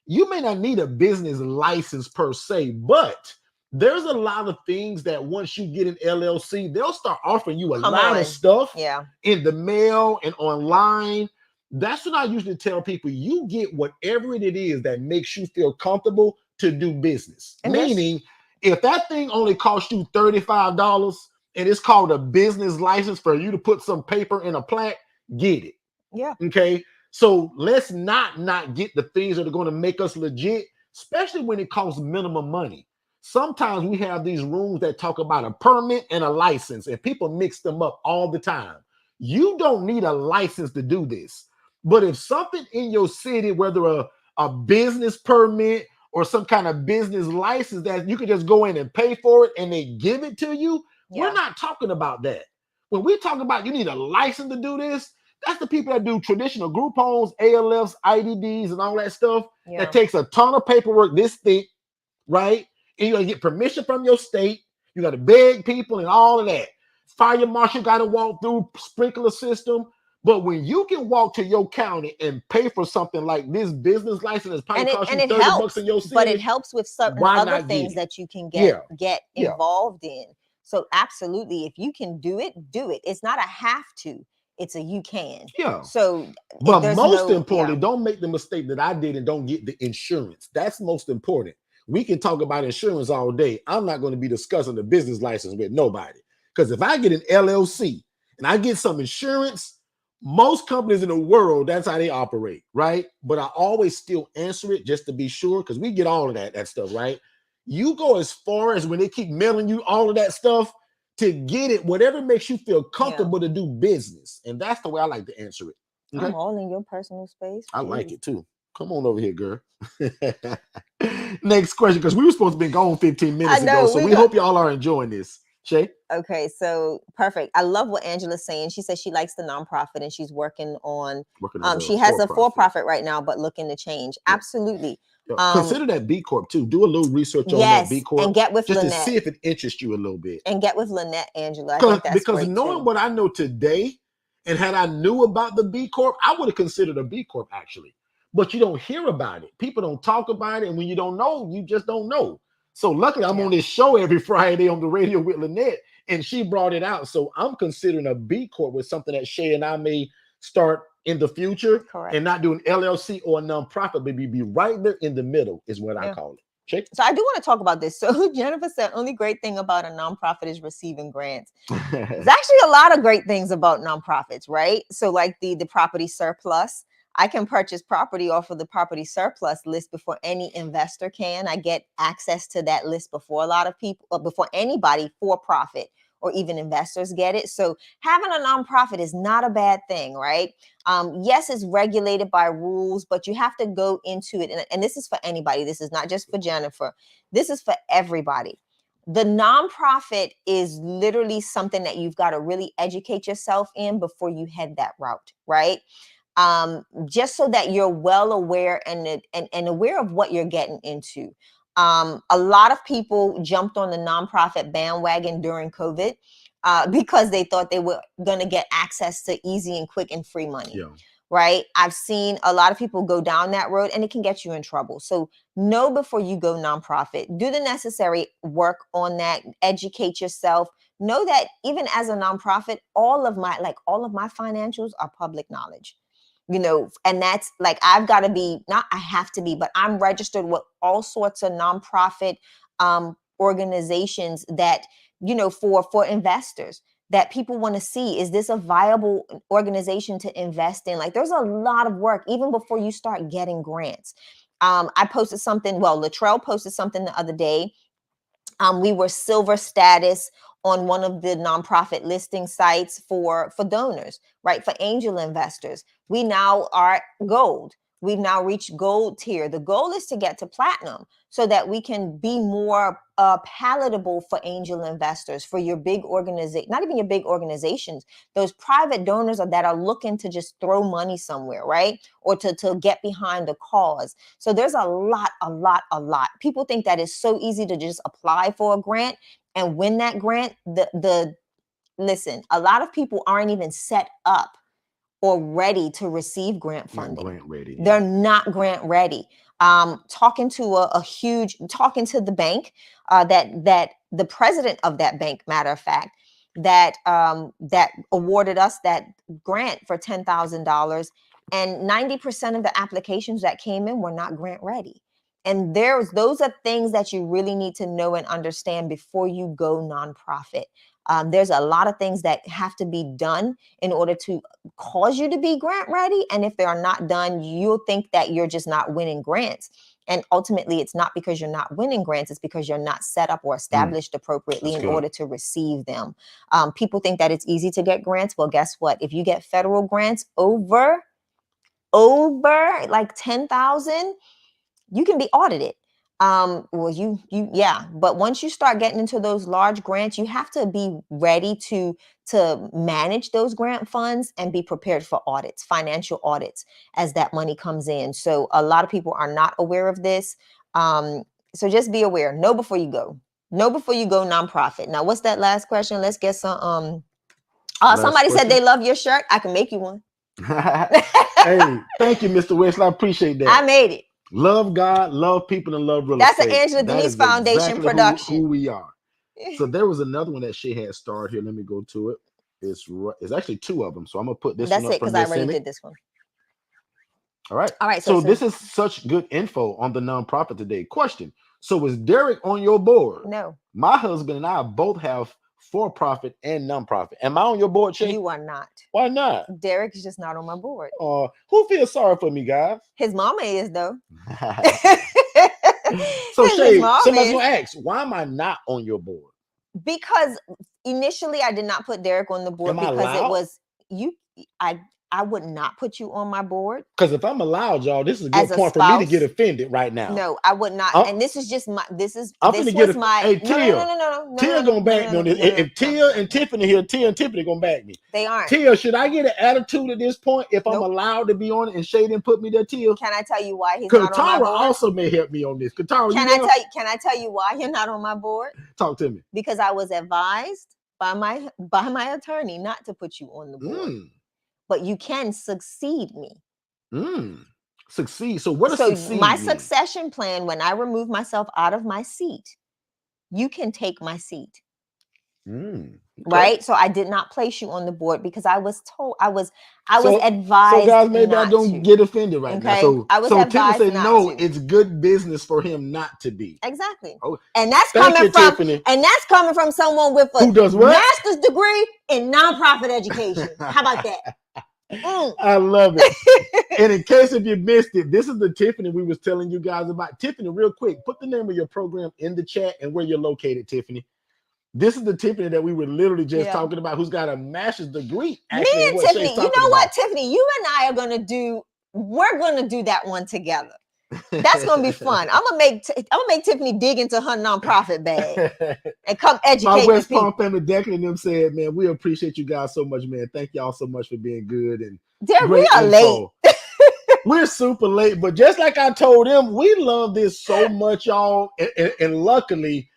you may not need a business license per se, but there's a lot of things that once you get an LLC, they'll start offering you a Come lot on. of stuff Yeah. in the mail and online. That's what I usually tell people. You get whatever it is that makes you feel comfortable to do business. And there's- Meaning, if that thing only costs you $35 and it's called a business license for you to put some paper in a plaque, get it. Yeah. Okay. So let's not get the things that are going to make us legit, especially when it costs minimum money. Sometimes we have these rooms that talk about a permit and a license, and people mix them up all the time. You don't need a license to do this. But if something in your city, whether a business permit or some kind of business license that you can just go in and pay for it and they give it to you, we're not talking about that. When we talk about you need a license to do this, that's the people that do traditional group homes, ALFs, IDDs, and all that stuff. Yeah. That takes a ton of paperwork this thick, right? And you got to get permission from your state. You got to beg people and all of that. Fire marshal got to walk through sprinkler system. But when you can walk to your county and pay for something like this business license, that's probably cost you $30 in your city. But it helps with certain why other not things get it? that you can Yeah. get Yeah. involved in. So absolutely, if you can do it, do it. It's not a have to. It's a you can. Yeah. So, But there's most no- importantly, yeah. don't make the mistake that I did and don't get the insurance. That's most important. We can talk about insurance all day. I'm not going to be discussing the business license with nobody. Because if I get an LLC and I get some insurance, most companies in the world, that's how they operate, right? But I always still answer it just to be sure, because we get all of that stuff, right? You go as far as when they keep mailing you all of that stuff to get it, whatever makes you feel comfortable to do business. And that's the way I like to answer it. Okay? I'm all in your personal space. I like it too. Come on over here, girl. Next question, because we were supposed to be gone 15 minutes ago. So we hope y'all are enjoying this. Shay? Okay, so perfect. I love what Angela's saying. She says she likes the nonprofit and she's working on she has a for-profit right now, but looking to change. Yeah. Absolutely. Consider that B Corp too. Do a little research on that B Corp and get with just Lynette. to see if it interests you a little bit. And get with Lynette, Angela. I think that's because great knowing too. what I know today, and had I knew about the B Corp, I would have considered a B Corp actually. But you don't hear about it. People don't talk about it, and when you don't know, you just don't know. So luckily, I'm on this show every Friday on the radio with Lynette, and she brought it out. So I'm considering a B Corp with something that Shay and I may start in the future. Correct. And not do an LLC or a nonprofit, but be right there in the middle is what I call it. Shay? So I do want to talk about this. So Jennifer said, only great thing about a nonprofit is receiving grants. There's actually a lot of great things about nonprofits, right? So like the property surplus. I can purchase property off of the property surplus list before any investor can. I get access to that list before a lot of people, before anybody for profit or even investors get it. So having a nonprofit is not a bad thing, right? Yes, it's regulated by rules, but you have to go into it. And this is for anybody. This is not just for Jennifer. This is for everybody. The nonprofit is literally something that you've got to really educate yourself in before you head that route, right? Just so that you're well aware and aware of what you're getting into. A lot of people jumped on the nonprofit bandwagon during COVID because they thought they were going to get access to easy and quick and free money. Yeah. Right. I've seen a lot of people go down that road and it can get you in trouble. So know before you go nonprofit, do the necessary work on that, educate yourself. Know that even as a nonprofit, all of my financials are public knowledge. You know, and that's like, I've got to be, not I have to be, but I'm registered with all sorts of nonprofit organizations that, you know, for investors that people want to see, is this a viable organization to invest in? Like there's a lot of work even before you start getting grants. I posted something, Latrell posted something the other day. We were silver status on one of the nonprofit listing sites for donors, right? For angel investors. We now are gold. We've now reached gold tier. The goal is to get to platinum so that we can be more palatable for angel investors, for your big organization, not even your big organizations, those private donors that are looking to just throw money somewhere, right? Or to get behind the cause. So there's a lot. People think that it's so easy to just apply for a grant and win that grant. Listen, a lot of people aren't even set up or ready to receive grant funding. They're not grant ready. Talking to the bank, that the president of that bank, matter of fact, that awarded us that grant for $10,000, and 90% of the applications that came in were not grant ready. And those are things that you really need to know and understand before you go nonprofit. There's a lot of things that have to be done in order to cause you to be grant ready. And if they are not done, you'll think that you're just not winning grants. And ultimately, it's not because you're not winning grants. It's because you're not set up or established appropriately in order to receive them. People think that it's easy to get grants. Well, guess what? If you get federal grants over like 10,000, you can be audited. But once you start getting into those large grants, you have to be ready to manage those grant funds and be prepared for audits, financial audits, as that money comes in. So a lot of people are not aware of this. So just be aware. Know before you go. Know before you go nonprofit. Now, what's that last question? Let's get some. Somebody said they love your shirt. I can make you one. Hey, thank you, Mr. Wesley. I appreciate that. I made it. Love God, love people, and love real estate. That's an Angela Denise Foundation production. Who we are. So there was another one that she had started here. Let me go to it. It's actually two of them. So I'm gonna put this one up. That's it, because I already did this one. All right. So this is such good info on the nonprofit today. Question: So is Derek on your board? No, My husband and I both have for-profit and non-profit. Am I on your board, Shay? you are not. Why not? Derek is just not on my board. Who feels sorry for me, guys? His mama is though. So His Shay, mom somebody's is. gonna ask, why am I not on your board? Because initially I did not put Derek on the board Am I because it allowed? was you. I would not put you on my board Because if I'm allowed, y'all, this is a as good a point for me to spouse. get offended right now. No, I would not. I'm- And this is just my. This I'm this finna was get my. hey, No, Tia. no, no, no, no, no, Tia no, gonna no, back no, me on no, this. no, no, If Tia and Tiffany here, Tia and Tiffany gonna back me. they aren't. Tia, should I get an attitude at this point if I'm Nope. allowed to be on it and Shay didn't put me there, Tia? Can I tell you why he's not on my Katara board? also may help me on this. Katara, Can you I there? tell you? Can I tell you why you're not on my board? Talk to me. Because I was advised by my attorney not to put you on the board, but you can succeed me. Succeed. So what does So succeed my mean? succession plan, when I remove myself out of my seat, you can take my seat. Okay. Right. So I did not place you on the board because I was told I was So advised. guys, maybe I not don't to. get offended right now. Okay? So I was so Tiffany advised said not no, to. it's good business for him not to be. Exactly. Oh, and that's thank coming you, from Tiffany. and that's coming from someone with a Who does what? master's degree in nonprofit education. How about that? I love it. And in case if you missed it, this is the Tiffany we was telling you guys about. Tiffany, real quick, put the name of your program in the chat and where you're located, Tiffany. This is the Tiffany that we were literally just talking about, who's got a master's degree. Me and Tiffany, you know what, Tiffany, you and I are gonna do. We're gonna do that one together. That's gonna be fun. I'm gonna make Tiffany dig into her nonprofit bag and come educate My West the people. Palm family, Declan and them said, man, we appreciate you guys so much, man. Thank y'all so much for being good and Derek, great we are info. late. We're super late, but just like I told them, we love this so much, y'all. And luckily,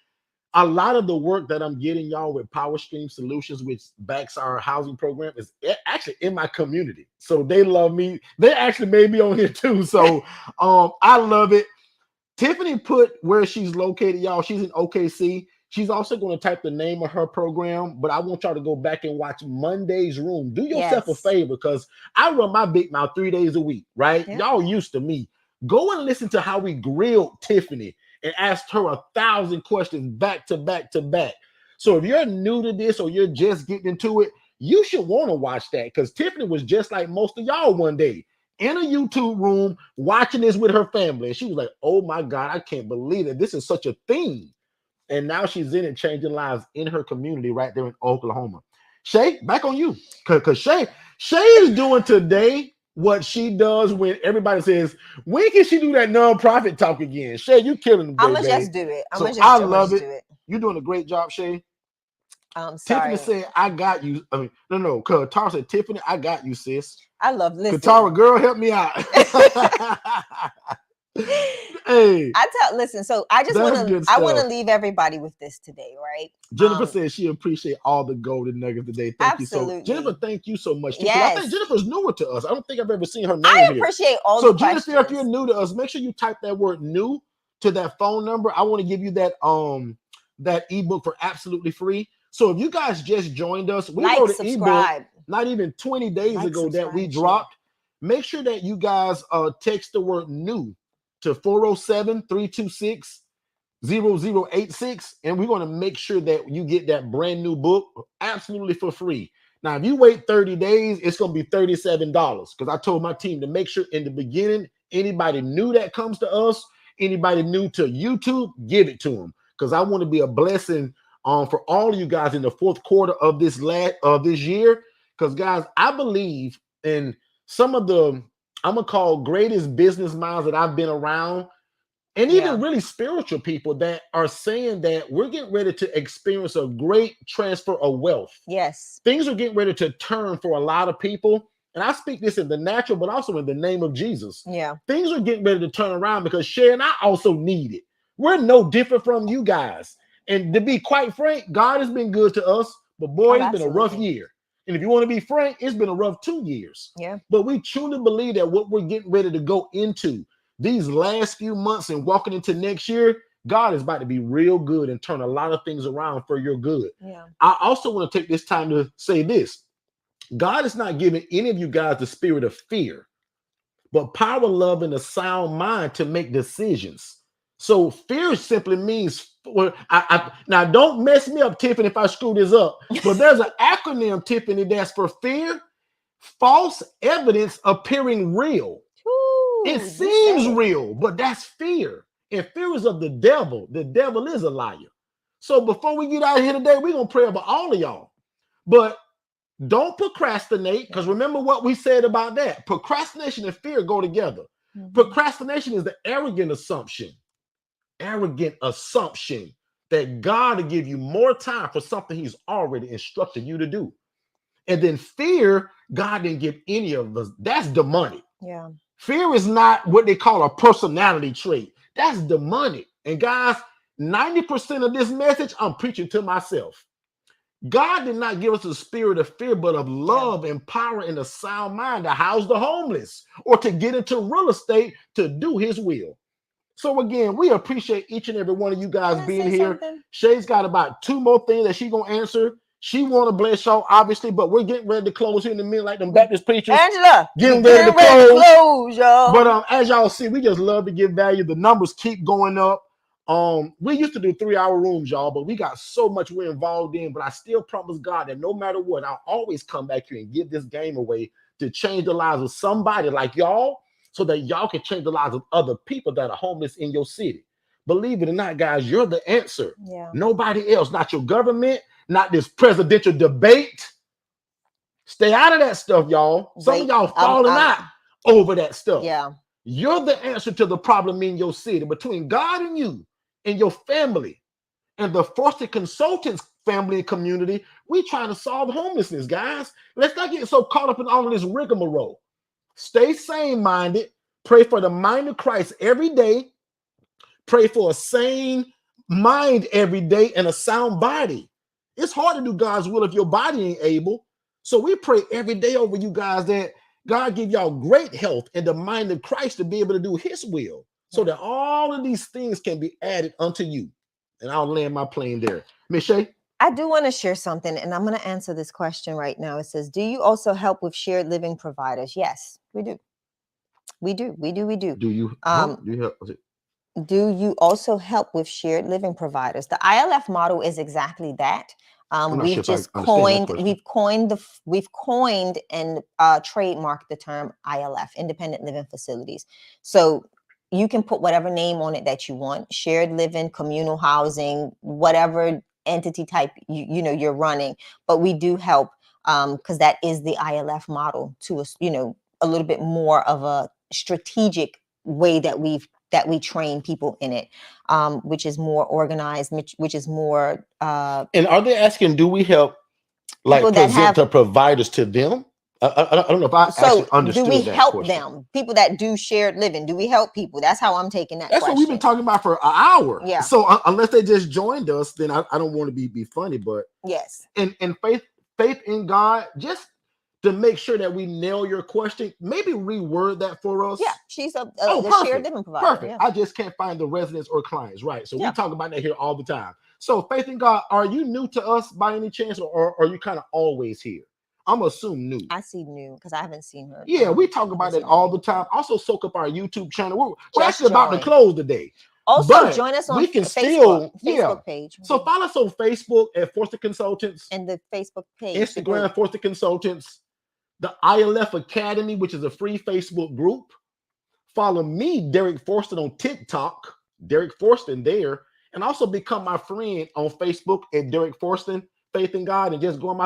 a lot of the work that I'm getting y'all with Power Stream Solutions, which backs our housing program, is actually in my community. So they love me. They actually made me on here too. So I love it. Tiffany put where she's located, y'all. She's in OKC. She's also going to type the name of her program, but I want y'all to go back and watch Monday's Room. Do yourself a favor, because I run my big mouth 3 days a week, right? Yep. Y'all used to me. Go and listen to how we grilled Tiffany and asked her 1,000 questions back to back to back. So if you're new to this or you're just getting into it, you should want to watch that, because Tiffany was just like most of y'all one day in a YouTube room watching this with her family. And she was like, oh my God, I can't believe it. This is such a thing. And now she's in it, changing lives in her community right there in Oklahoma. Shay, back on you. Because Shay is doing today what she does when everybody says, when can she do that nonprofit talk again? Shay, you killing the I'm going to just do it. I love it. You're doing a great job, Shay. Sorry. Tiffany said, I got you. I mean, no. Katara said, Tiffany, I got you, sis. I love listening. Katara, girl, help me out. Hey, listen, so I want to leave everybody with this today, right? Jennifer says she appreciates all the golden nuggets today. Thank you so, Jennifer. Thank you so much. Yes. I think Jennifer's newer to us. I don't think I've ever seen her name. I appreciate all the questions. So Jennifer, if you're new to us, make sure you type that word "new" to that phone number. I want to give you that that ebook for absolutely free. So if you guys just joined us, we wrote an ebook not even 20 days ago that we dropped. Make sure that you guys text the word "new" to 407-326-0086, and we're going to make sure that you get that brand new book absolutely for free. Now, if you wait 30 days, it's going to be $37, because I told my team to make sure in the beginning, anybody new that comes to us, anybody new to YouTube, give it to them, because I want to be a blessing for all of you guys in the fourth quarter of this year. Because guys, I believe in some of the, I'm gonna call, greatest business minds that I've been around, and even really spiritual people that are saying that we're getting ready to experience a great transfer of wealth. Yes. Things are getting ready to turn for a lot of people. And I speak this in the natural, but also in the name of Jesus. Yeah. Things are getting ready to turn around, because Shay and I also need it. We're no different from you guys. And to be quite frank, God has been good to us, but boy, it's been a rough year. And if you want to be frank, it's been a rough 2 years. Yeah. But we truly believe that what we're getting ready to go into these last few months and walking into next year, God is about to be real good and turn a lot of things around for your good. Yeah. I also want to take this time to say this. God is not giving any of you guys the spirit of fear, but power, love, and a sound mind to make decisions. So fear simply means, well, now don't mess me up, Tiffany, if I screw this up. But there's an acronym, Tiffany, that's for fear, false evidence appearing real. It Ooh, you said seems it. real, but that's fear. And fear is of the devil. The devil is a liar. So before we get out of here today, we're gonna pray about all of y'all. But don't procrastinate, because remember what we said about that. Procrastination and fear go together. Procrastination is the arrogant assumption that God will give you more time for something he's already instructed you to do. And then fear, God didn't give any of us. That's demonic. Yeah. Fear is not what they call a personality trait. That's demonic. And guys, 90% of this message, I'm preaching to myself. God did not give us a spirit of fear, but of love and power and a sound mind to house the homeless or to get into real estate to do his will. So again, we appreciate each and every one of you guys Can I being say here. something? Shay's got about 2 more things that she's gonna answer. She want to bless y'all, obviously, but we're getting ready to close here in a minute, like them Baptist preachers. Angela, Getting we're ready to close. y'all. But as y'all see, we just love to give value. The numbers keep going up. We used to do 3-hour rooms, y'all, but we got so much we're involved in. But I still promise God that no matter what, I'll always come back here and give this game away to change the lives of somebody like y'all, so that y'all can change the lives of other people that are homeless in your city. Believe it or not, guys, you're the answer. Yeah. Nobody else, not your government, not this presidential debate. Stay out of that stuff, y'all. Some of y'all falling out over that stuff. Yeah. You're the answer to the problem in your city. Between God and you and your family and the Foster Consultants family and community, we trying to solve homelessness, guys. Let's not get so caught up in all of this rigmarole. Stay sane-minded. Pray for the mind of Christ every day. Pray for a sane mind every day and a sound body. It's hard to do God's will if your body ain't able. So we pray every day over you guys that God give y'all great health and the mind of Christ to be able to do his will, so that all of these things can be added unto you. And I'll land my plane there. Miss Shay? I do want to share something, and I'm going to answer this question right now. It says, do you also help with shared living providers? Yes, we do. We do. Do you help? Do you also help with shared living providers? The ILF model is exactly that. We've coined and trademarked the term ILF, independent living facilities. So you can put whatever name on it that you want: shared living, communal housing, whatever entity type you're running. But we do help because that is the ILF model to us, a little bit more of a strategic way that we train people in it, which is more organized, which is more. And are they asking, do we help present the providers to them? I don't know if I actually understood do we that help question. them? People that do shared living, do we help people? That's how I'm taking that. That's question. What we've been talking about for an hour. Yeah. So unless they just joined us, then I don't want to be funny, but yes. And faith in God, just to make sure that we nail your question, maybe reword that for us. Yeah, she's a shared living provider. Perfect. Yeah. I just can't find the residents or clients, right? So we talk about that here all the time. So faith in God, are you new to us by any chance, or are you kind of always here? I'm assuming new. I see new because I haven't seen her. Yeah, we talk about it all the time. Also, soak up our YouTube channel. We're actually about to close today. Also, join us on Facebook page. So follow us on Facebook at Forster Consultants. And the Facebook page. Instagram, Forster Consultants. The ILF Academy, which is a free Facebook group. Follow me, Derek Forston, on TikTok. Derek Forston there. And also become my friend on Facebook at Derek Forston, Faith in God. And just go on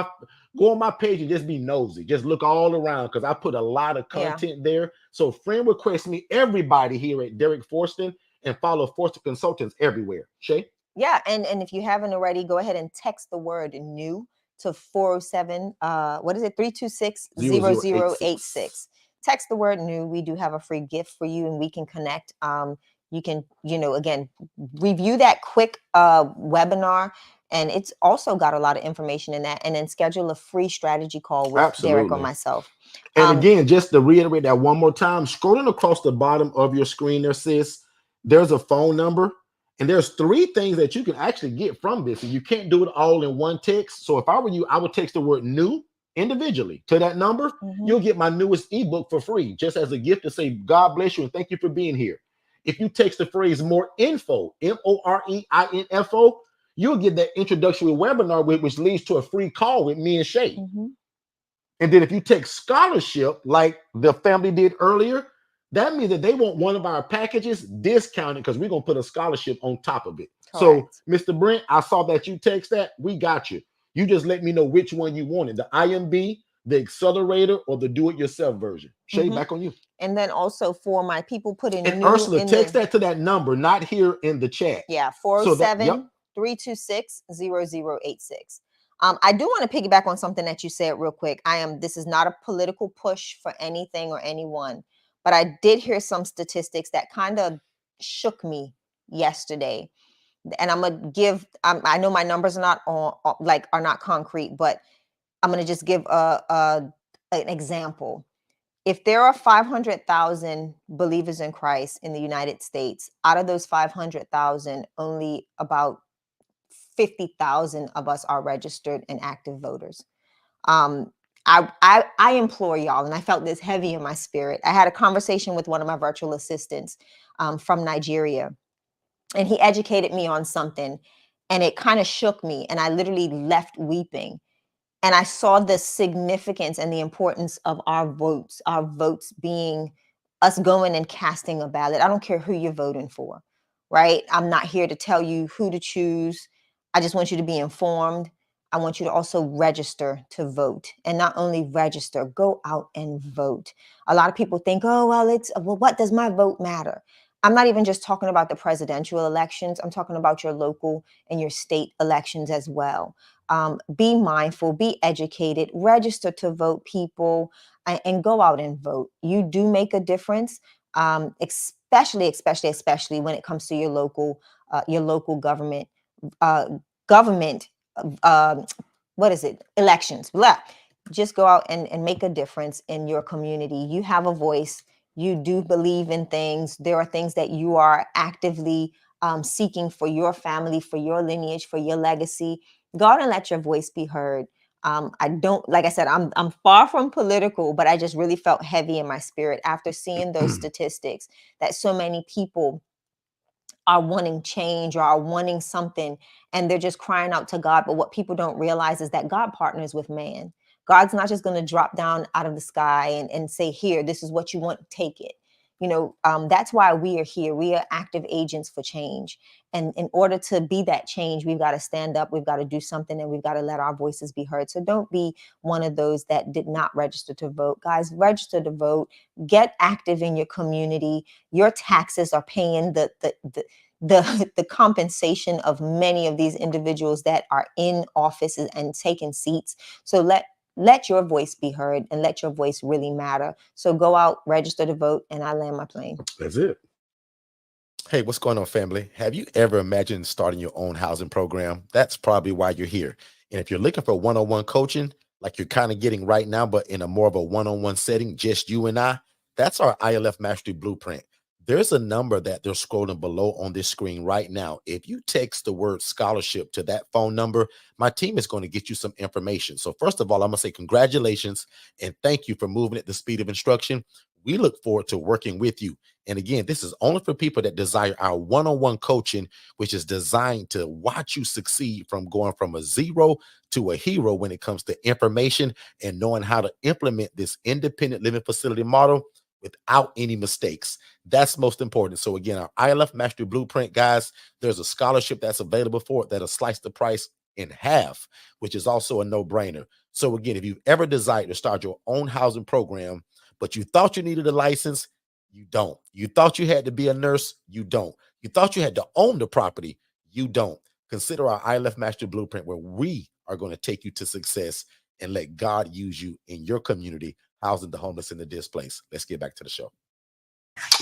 my page and just be nosy. Just look all around because I put a lot of content there. So friend request me, everybody here at Derek Forston, and follow Forster Consultants everywhere. Shay? Yeah, and if you haven't already, go ahead and text the word new to 407 326-0086. Text the word new. We do have a free gift for you, and we can connect. You can, again, review that quick webinar, and it's also got a lot of information in that, and then schedule a free strategy call with Derek or myself. And again, just to reiterate that one more time, scrolling across the bottom of your screen there, sis, there's a phone number. And there's 3 things that you can actually get from this. And you can't do it all in one text. So if I were you, I would text the word new individually to that number. You'll get my newest ebook for free, just as a gift to say, God bless you and thank you for being here. If you text the phrase more info, MOREINFO, you'll get that introductory webinar, which leads to a free call with me and Shay. Mm-hmm. And then if you take scholarship, like the family did earlier, that means that they want one of our packages discounted because we're going to put a scholarship on top of it. So, Correct. Mr. Brent, I saw that you text that. We got you. You just let me know which one you wanted, the IMB, the accelerator, or the do-it-yourself version. Shay, Mm-hmm. back on you. And then also for my people putting And new Ursula, in text the, that to that number, not here in the chat. yeah, So that, yep. 407-326-0086. I do want to piggyback on something that you said real quick. This is not a political push for anything or anyone, but I did hear some statistics that kind of shook me yesterday. And I'm gonna give, I know my numbers are not are not concrete, but I'm gonna just give an example. If there are 500,000 believers in Christ in the United States, out of those 500,000, only about 50,000 of us are registered and active voters. I implore y'all, and I felt this heavy in my spirit. I had a conversation with one of my virtual assistants from Nigeria, and he educated me on something, and it kind of shook me, and I literally left weeping. And I saw the significance and the importance of our votes being us going and casting a ballot. I don't care who you're voting for, right? I'm not here to tell you who to choose. I just want you to be informed. I want you to also register to vote, and not only register, go out and vote. A lot of people think, oh, well, what does my vote matter? I'm not even just talking about the presidential elections. I'm talking about your local and your state elections as well. Be mindful, be educated, register to vote, people, and go out and vote. You do make a difference, especially when it comes to your local government, uh, government, uh, what is it? Elections. Blah. Just go out and make a difference in your community. You have a voice. You do believe in things. There are things that you are actively seeking for your family, for your lineage, for your legacy. Go out and let your voice be heard. I don't, like I said, I'm far from political, but I just really felt heavy in my spirit after seeing those statistics that so many people are wanting change or are wanting something, and they're just crying out to God. But what people don't realize is that God partners with man. God's not just going to drop down out of the sky and say, here, this is what you want, take it. That's why we are here. We are active agents for change. And in order to be that change, we've got to stand up, we've got to do something, and we've got to let our voices be heard. So don't be one of those that did not register to vote. Guys, register to vote, get active in your community. Your taxes are paying the compensation of many of these individuals that are in offices and taking seats. So let your voice be heard, and let your voice really matter. So go out, register to vote, and I land my plane. That's it. Hey, what's going on, family? Have you ever imagined starting your own housing program? That's probably why you're here. And if you're looking for one-on-one coaching, like you're kind of getting right now, but in a more of a one-on-one setting, just you and I, that's our ILF Mastery Blueprint. There's a number that they're scrolling below on this screen right now. If you text the word scholarship to that phone number, my team is going to get you some information. So first of all, I'm going to say congratulations and thank you for moving at the speed of instruction. We look forward to working with you. And again, this is only for people that desire our one-on-one coaching, which is designed to watch you succeed from going from a zero to a hero when it comes to information and knowing how to implement this independent living facility model without any mistakes. That's most important. So again, our ILF Mastery Blueprint, guys, there's a scholarship that's available for it that'll slice the price in half, which is also a no-brainer. So again, if you've ever desired to start your own housing program, but you thought you needed a license, you don't. You thought you had to be a nurse, you don't. You thought you had to own the property, you don't. Consider our ILF Mastery Blueprint, where we are going to take you to success and let God use you in your community, housing the homeless and the displaced. Let's get back to the show.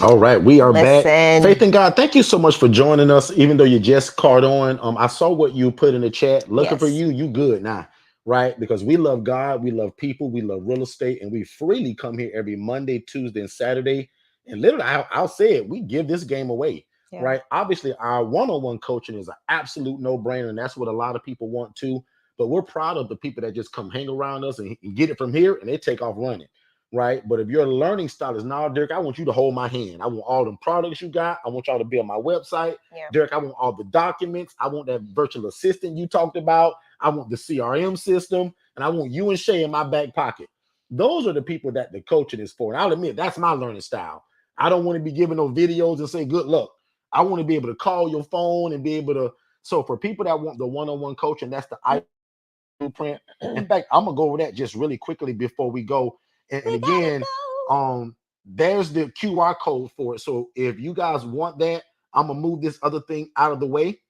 All right, we are back. Listen. Faith in God, thank you so much for joining us, even though you just caught on. I saw what you put in the chat. Looking for Yes. you good now, right? Because we love God, we love people, we love real estate, and we freely come here every Monday, Tuesday, and Saturday. And literally, I'll say it, we give this game away, Yeah. right? Obviously, our one-on-one coaching is an absolute no-brainer, and that's what a lot of people want too. But we're proud of the people that just come hang around us and get it from here, and they take off running. right? But if your learning style is now, Derek, I want you to hold my hand. I want all them products you got. I want y'all to be on my website. Yeah. Derek, I want all the documents. I want that virtual assistant you talked about. I want the CRM system, and I want you and Shay in my back pocket. Those are the people that the coaching is for. And I'll admit, that's my learning style. I don't want to be giving no videos and say good luck. I want to be able to call your phone and be able to. So for people that want the one-on-one coaching, that's the blueprint. In fact, I'm gonna go over that just really quickly before we go. And We gotta again, go. there's the QR code for it. So if you guys want that, I'm gonna move this other thing out of the way,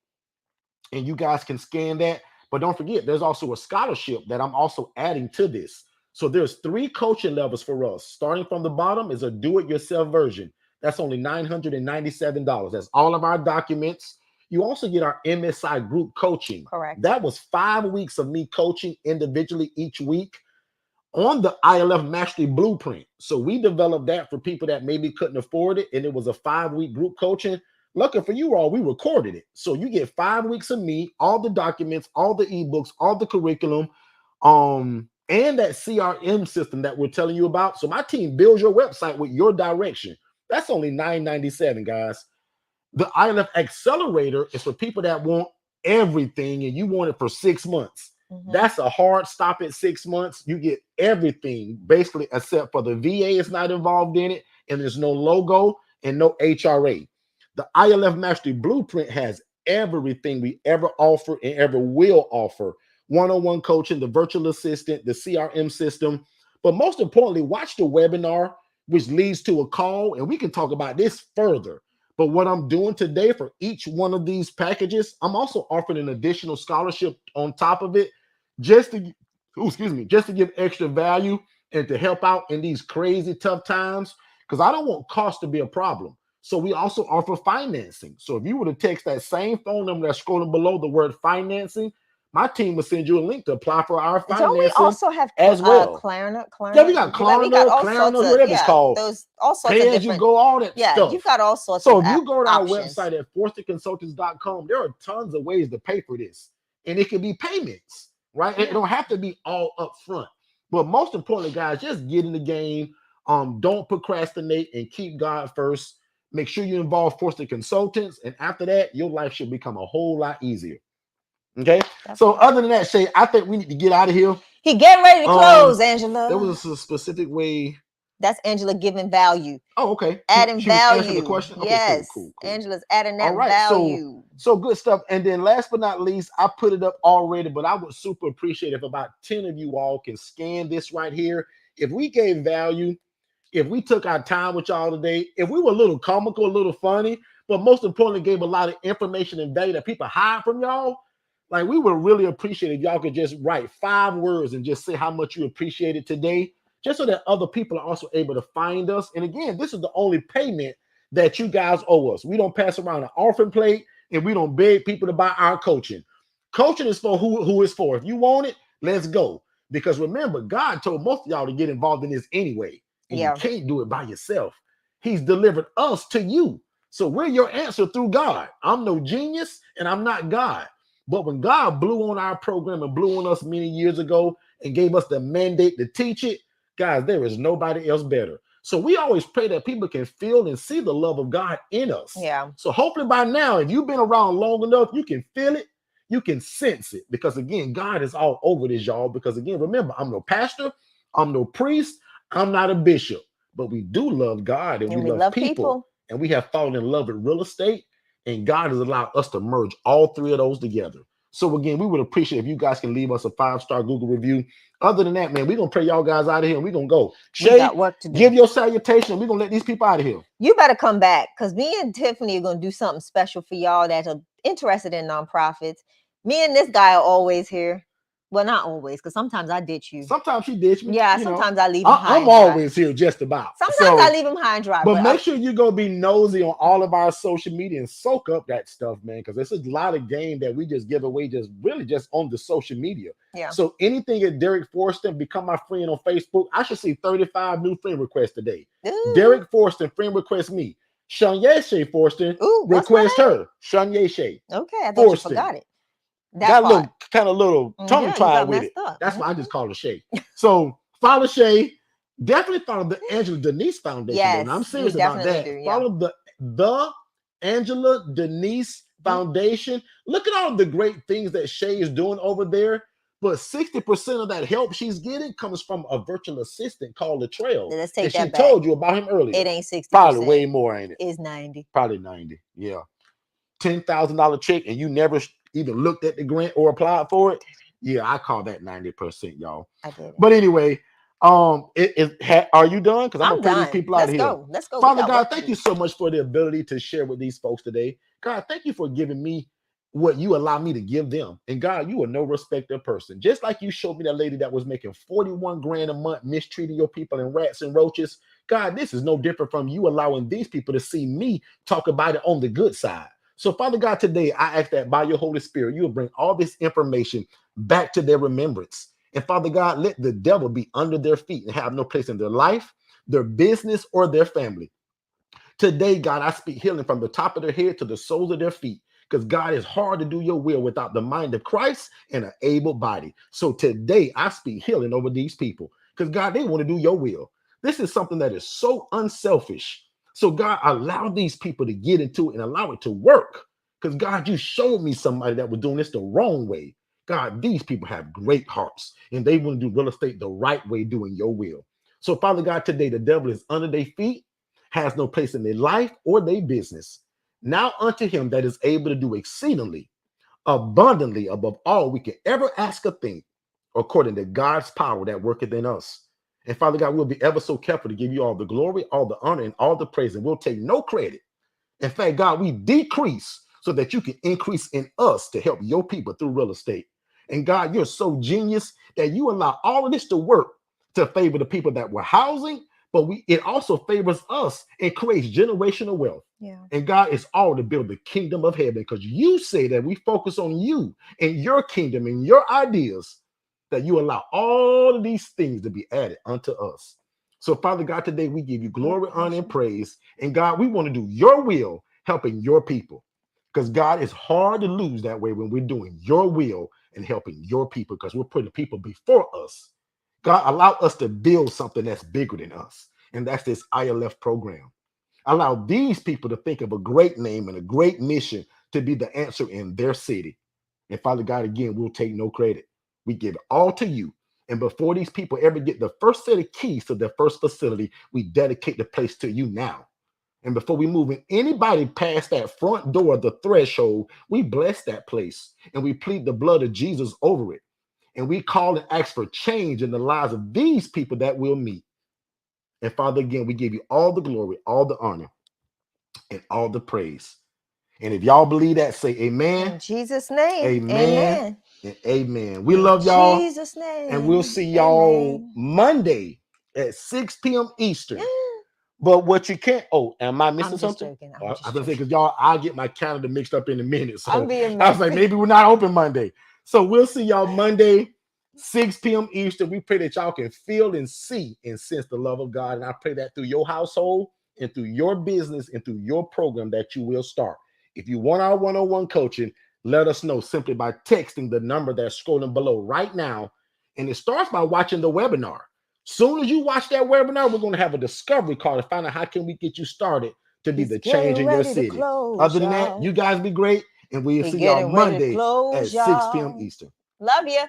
and you guys can scan that. But don't forget, there's also a scholarship that I'm also adding to this. So there's 3 coaching levels for us. Starting from the bottom is a do-it-yourself version. That's only $997. That's all of our documents. You also get our MSI group coaching. Correct. That was 5 weeks of me coaching individually each week on the ILF Mastery Blueprint. So we developed that for people that maybe couldn't afford it, and it was a 5-week group coaching. Lucky for you all, we recorded it. So you get 5 weeks of me, all the documents, all the ebooks, all the curriculum, and that CRM system that we're telling you about. So my team builds your website with your direction. That's only $997, guys. The ILF Accelerator is for people that want everything and you want it for 6 months. That's a hard stop at 6 months. You get everything basically except for the VA is not involved in it, and there's no logo and no HRA. The ILF Mastery Blueprint has everything we ever offer and ever will offer. One-on-one coaching, the virtual assistant, the CRM system. But most importantly, watch the webinar, which leads to a call, and we can talk about this further. But what I'm doing today for each one of these packages, I'm also offering an additional scholarship on top of it, just to, just to give extra value and to help out in these crazy tough times, because I don't want cost to be a problem. So we also offer financing. So if you were to text that same phone number that's scrolling below the word financing, my team will send you a link to apply for our financing. Don't we also have as well? Klarna? Yeah, we got Like, we got Klarna, all Klarna, sorts of, whatever it's called. those all sorts Pay of as different. you go, all that stuff. You've got all sorts So of if you go to our options. website at forsterconsultants.com, there are tons of ways to pay for this. And it can be payments, right? It don't have to be all up front. But most importantly, guys, just get in the game. Don't procrastinate and keep God first. Make sure you involve Forster Consultants. And after that, your life should become a whole lot easier. Okay. So other than that, Shay, I think we need to get out of here. He getting ready to close, Angela. There was a specific way. That's Angela giving value. Oh, okay. Adding she value. Was answering the question. Okay, yes. Cool. Angela's adding that all right, value. So good stuff. And then last but not least, I put it up already, but I would super appreciate if about 10 of you all can scan this right here. If we gave value, if we took our time with y'all today, if we were a little comical, a little funny, but most importantly, gave a lot of information and value that people hide from y'all, like we would really appreciate if y'all could just write 5 words and just say how much you appreciate it today, just so that other people are also able to find us. And again, this is the only payment that you guys owe us. We don't pass around an offering plate, and we don't beg people to buy our coaching. Coaching is for who it's for. If you want it, let's go. Because remember, God told most of y'all to get involved in this anyway. And you can't do it by yourself. He's delivered us to you. So we're your answer through God. I'm no genius, and I'm not God. But when God blew on our program and blew on us many years ago and gave us the mandate to teach it, guys, there is nobody else better. So we always pray that people can feel and see the love of God in us. Yeah. So hopefully by now, if you've been around long enough, you can feel it, you can sense it. Because again, God is all over this, y'all. Because again, remember, I'm no pastor, I'm no priest, I'm not a bishop. But we do love God and we love people. And we have fallen in love with real estate. And God has allowed us to merge all 3 of those together. So again, we would appreciate if you guys can leave us a 5-star Google review. Other than that, man, we're going to pray y'all guys out of here and we're going to go. Shay, got work to do. Give your salutation. We're going to let these people out of here. You better come back, because me and Tiffany are going to do something special for y'all that are interested in nonprofits. Me and this guy are always here. Well, not always, because sometimes I ditch you. Sometimes she ditch me. Yeah, sometimes I leave him high I'm and dry. always here just about. Sometimes I leave him high and dry. But make sure you go be nosy on all of our social media and soak up that stuff, man, because there's a lot of game that we just give away just on the social media. Yeah. So anything at Derek Forston, become my friend on Facebook. I should see 35 new friend requests today. Ooh. Derek Forston, friend request me. Shanyeshe Forston, request her. Shanyeshe. Okay, I thought you forgot it. Got a little tongue tied with it. That's why I just call her Shay. So follow Shay. Definitely follow the Angela Denise Foundation, though. And I'm Yes, we serious about definitely that. do. Yeah. Follow the Angela Denise Mhm. Foundation. Look at all the great things that Shay is doing over there. But 60% of that help she's getting comes from a virtual assistant called Latrell. Let's And take she that back. told you about him earlier. It ain't 60%. Probably way more, ain't it? It's 90. Probably 90. Yeah. $10,000 check and you never even looked at the grant or applied for it. Yeah, I call that 90%, y'all. I did it. But anyway, are you done? Because I'm gonna I'm pray these done. people out Let's of here. go. Let's go. We Father got God, work to thank do. you so much for the ability to share with these folks today. God, thank you for giving me what you allow me to give them. And God, you are no respecter of person. Just like you showed me that lady that was making 41 grand a month, mistreating your people and rats and roaches. God, this is no different from you allowing these people to see me talk about it on the good side. So, Father God, today I ask that by your Holy Spirit, you will bring all this information back to their remembrance. And Father God, let the devil be under their feet and have no place in their life, their business, or their family. Today, God, I speak healing from the top of their head to the soles of their feet. Because God, is hard to do your will without the mind of Christ and an able body. So today, I speak healing over these people. Because God, they want to do your will. This is something that is so unselfish. So God, allow these people to get into it and allow it to work. Because God, you showed me somebody that was doing this the wrong way. God, these people have great hearts and they want to do real estate the right way, doing your will. So, Father God, today the devil is under their feet, has no place in their life or their business. Now unto him that is able to do exceedingly abundantly above all we can ever ask or think, according to God's power that worketh in us. And Father God, we'll be ever so careful to give you all the glory, all the honor, and all the praise, and we'll take no credit. In fact, God, we decrease so that you can increase in us to help your people through real estate. And God, you're so genius that you allow all of this to work to favor the people that we're housing, but it also favors us and creates generational wealth. Yeah. And God, it's all to build the kingdom of heaven because you say that we focus on you and your kingdom and your ideas, that you allow all of these things to be added unto us. So, Father God, today we give you glory, honor, and praise. And God, we want to do your will, helping your people. Because God, it's hard to lose that way when we're doing your will and helping your people, because we're putting people before us. God, allow us to build something that's bigger than us. And that's this ILF program. Allow these people to think of a great name and a great mission to be the answer in their city. And Father God, again, we'll take no credit. We give it all to you. And before these people ever get the first set of keys to their first facility, we dedicate the place to you now. And before we move in anybody past that front door, the threshold, we bless that place and we plead the blood of Jesus over it. And we call and ask for change in the lives of these people that we'll meet. And Father, again, we give you all the glory, all the honor, and all the praise. And if y'all believe that, say amen, In Jesus' name. amen, Amen. and amen. We In love y'all, Jesus' and we'll name. see y'all Amen. Monday at 6 p.m. Eastern. But what you can't, oh, am I missing I'm just something? joking. I I'm was just gonna say, joking. because y'all, I get my calendar mixed up in a minute. I'm So being I was like, messy. maybe we're not open Monday. So we'll see y'all Monday, 6 p.m. Eastern. We pray that y'all can feel and see and sense the love of God. And I pray that through your household and through your business and through your program that you will start. If you want our one-on-one coaching, let us know simply by texting the number that's scrolling below right now. And it starts by watching the webinar. Soon as you watch that webinar, we're going to have a discovery call to find out how can we get you started to be It's the change getting in your ready to city. close, Other than that, y'all. you guys be great, and we'll We see y'all getting ready to Monday at close, 6 p.m. y'all. Eastern. Love you.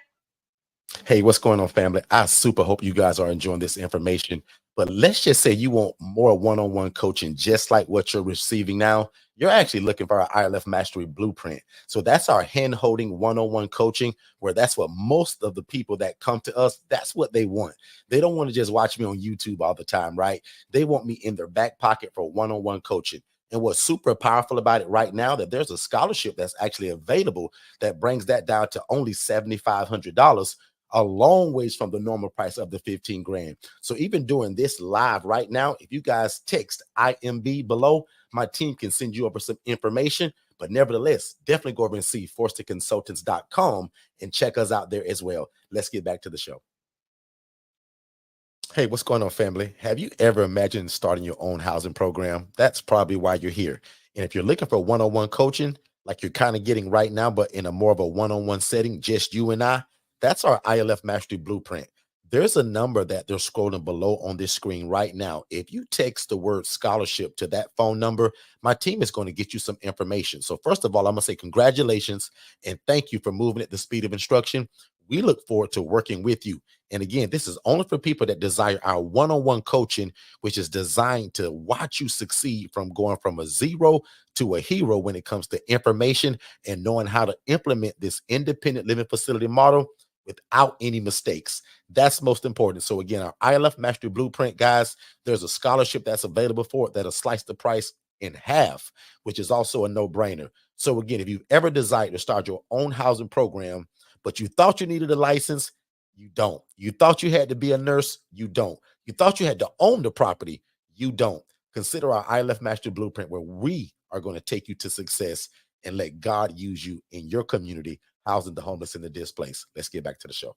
Hey, what's going on, family? I super hope you guys are enjoying this information. But let's just say you want more one-on-one coaching, just like what you're receiving now. You're actually looking for our ILF Mastery Blueprint. So that's our hand-holding one-on-one coaching, where that's what most of the people that come to us, that's what they want. They don't want to just watch me on YouTube all the time, right? They want me in their back pocket for one-on-one coaching. And what's super powerful about it right now, that there's a scholarship that's actually available that brings that down to only $7,500, a long ways from the normal price of the 15 grand. So even doing this live right now, if you guys text IMB below, my team can send you over some information. But nevertheless, definitely go over and see forsterconsultants.com and check us out there as well. Let's get back to the show. Hey, what's going on, family? Have you ever imagined starting your own housing program? That's probably why you're here. And if you're looking for one-on-one coaching, like you're kind of getting right now, but in a more of a one-on-one setting, just you and I, that's our ILF Mastery Blueprint. there's a number that they're scrolling below on this screen right now. If you text the word scholarship to that phone number, my team is going to get you some information. So first of all, I'm going to say congratulations and thank you for moving at the speed of instruction. We look forward to working with you. And again, this is only for people that desire our one-on-one coaching, which is designed to watch you succeed from going from a zero to a hero when it comes to information and knowing how to implement this independent living facility model without any mistakes. That's most important. So again, our ILF Mastery Blueprint, guys, there's a scholarship that's available for it that'll slice the price in half, which is also a no-brainer. So again, if you've ever desired to start your own housing program, but you thought you needed a license, you don't. You thought you had to be a nurse, you don't. You thought you had to own the property, you don't. Consider our ILF Mastery Blueprint, where we are going to take you to success and let God use you in your community, housing the homeless and the displaced. Let's get back to the show.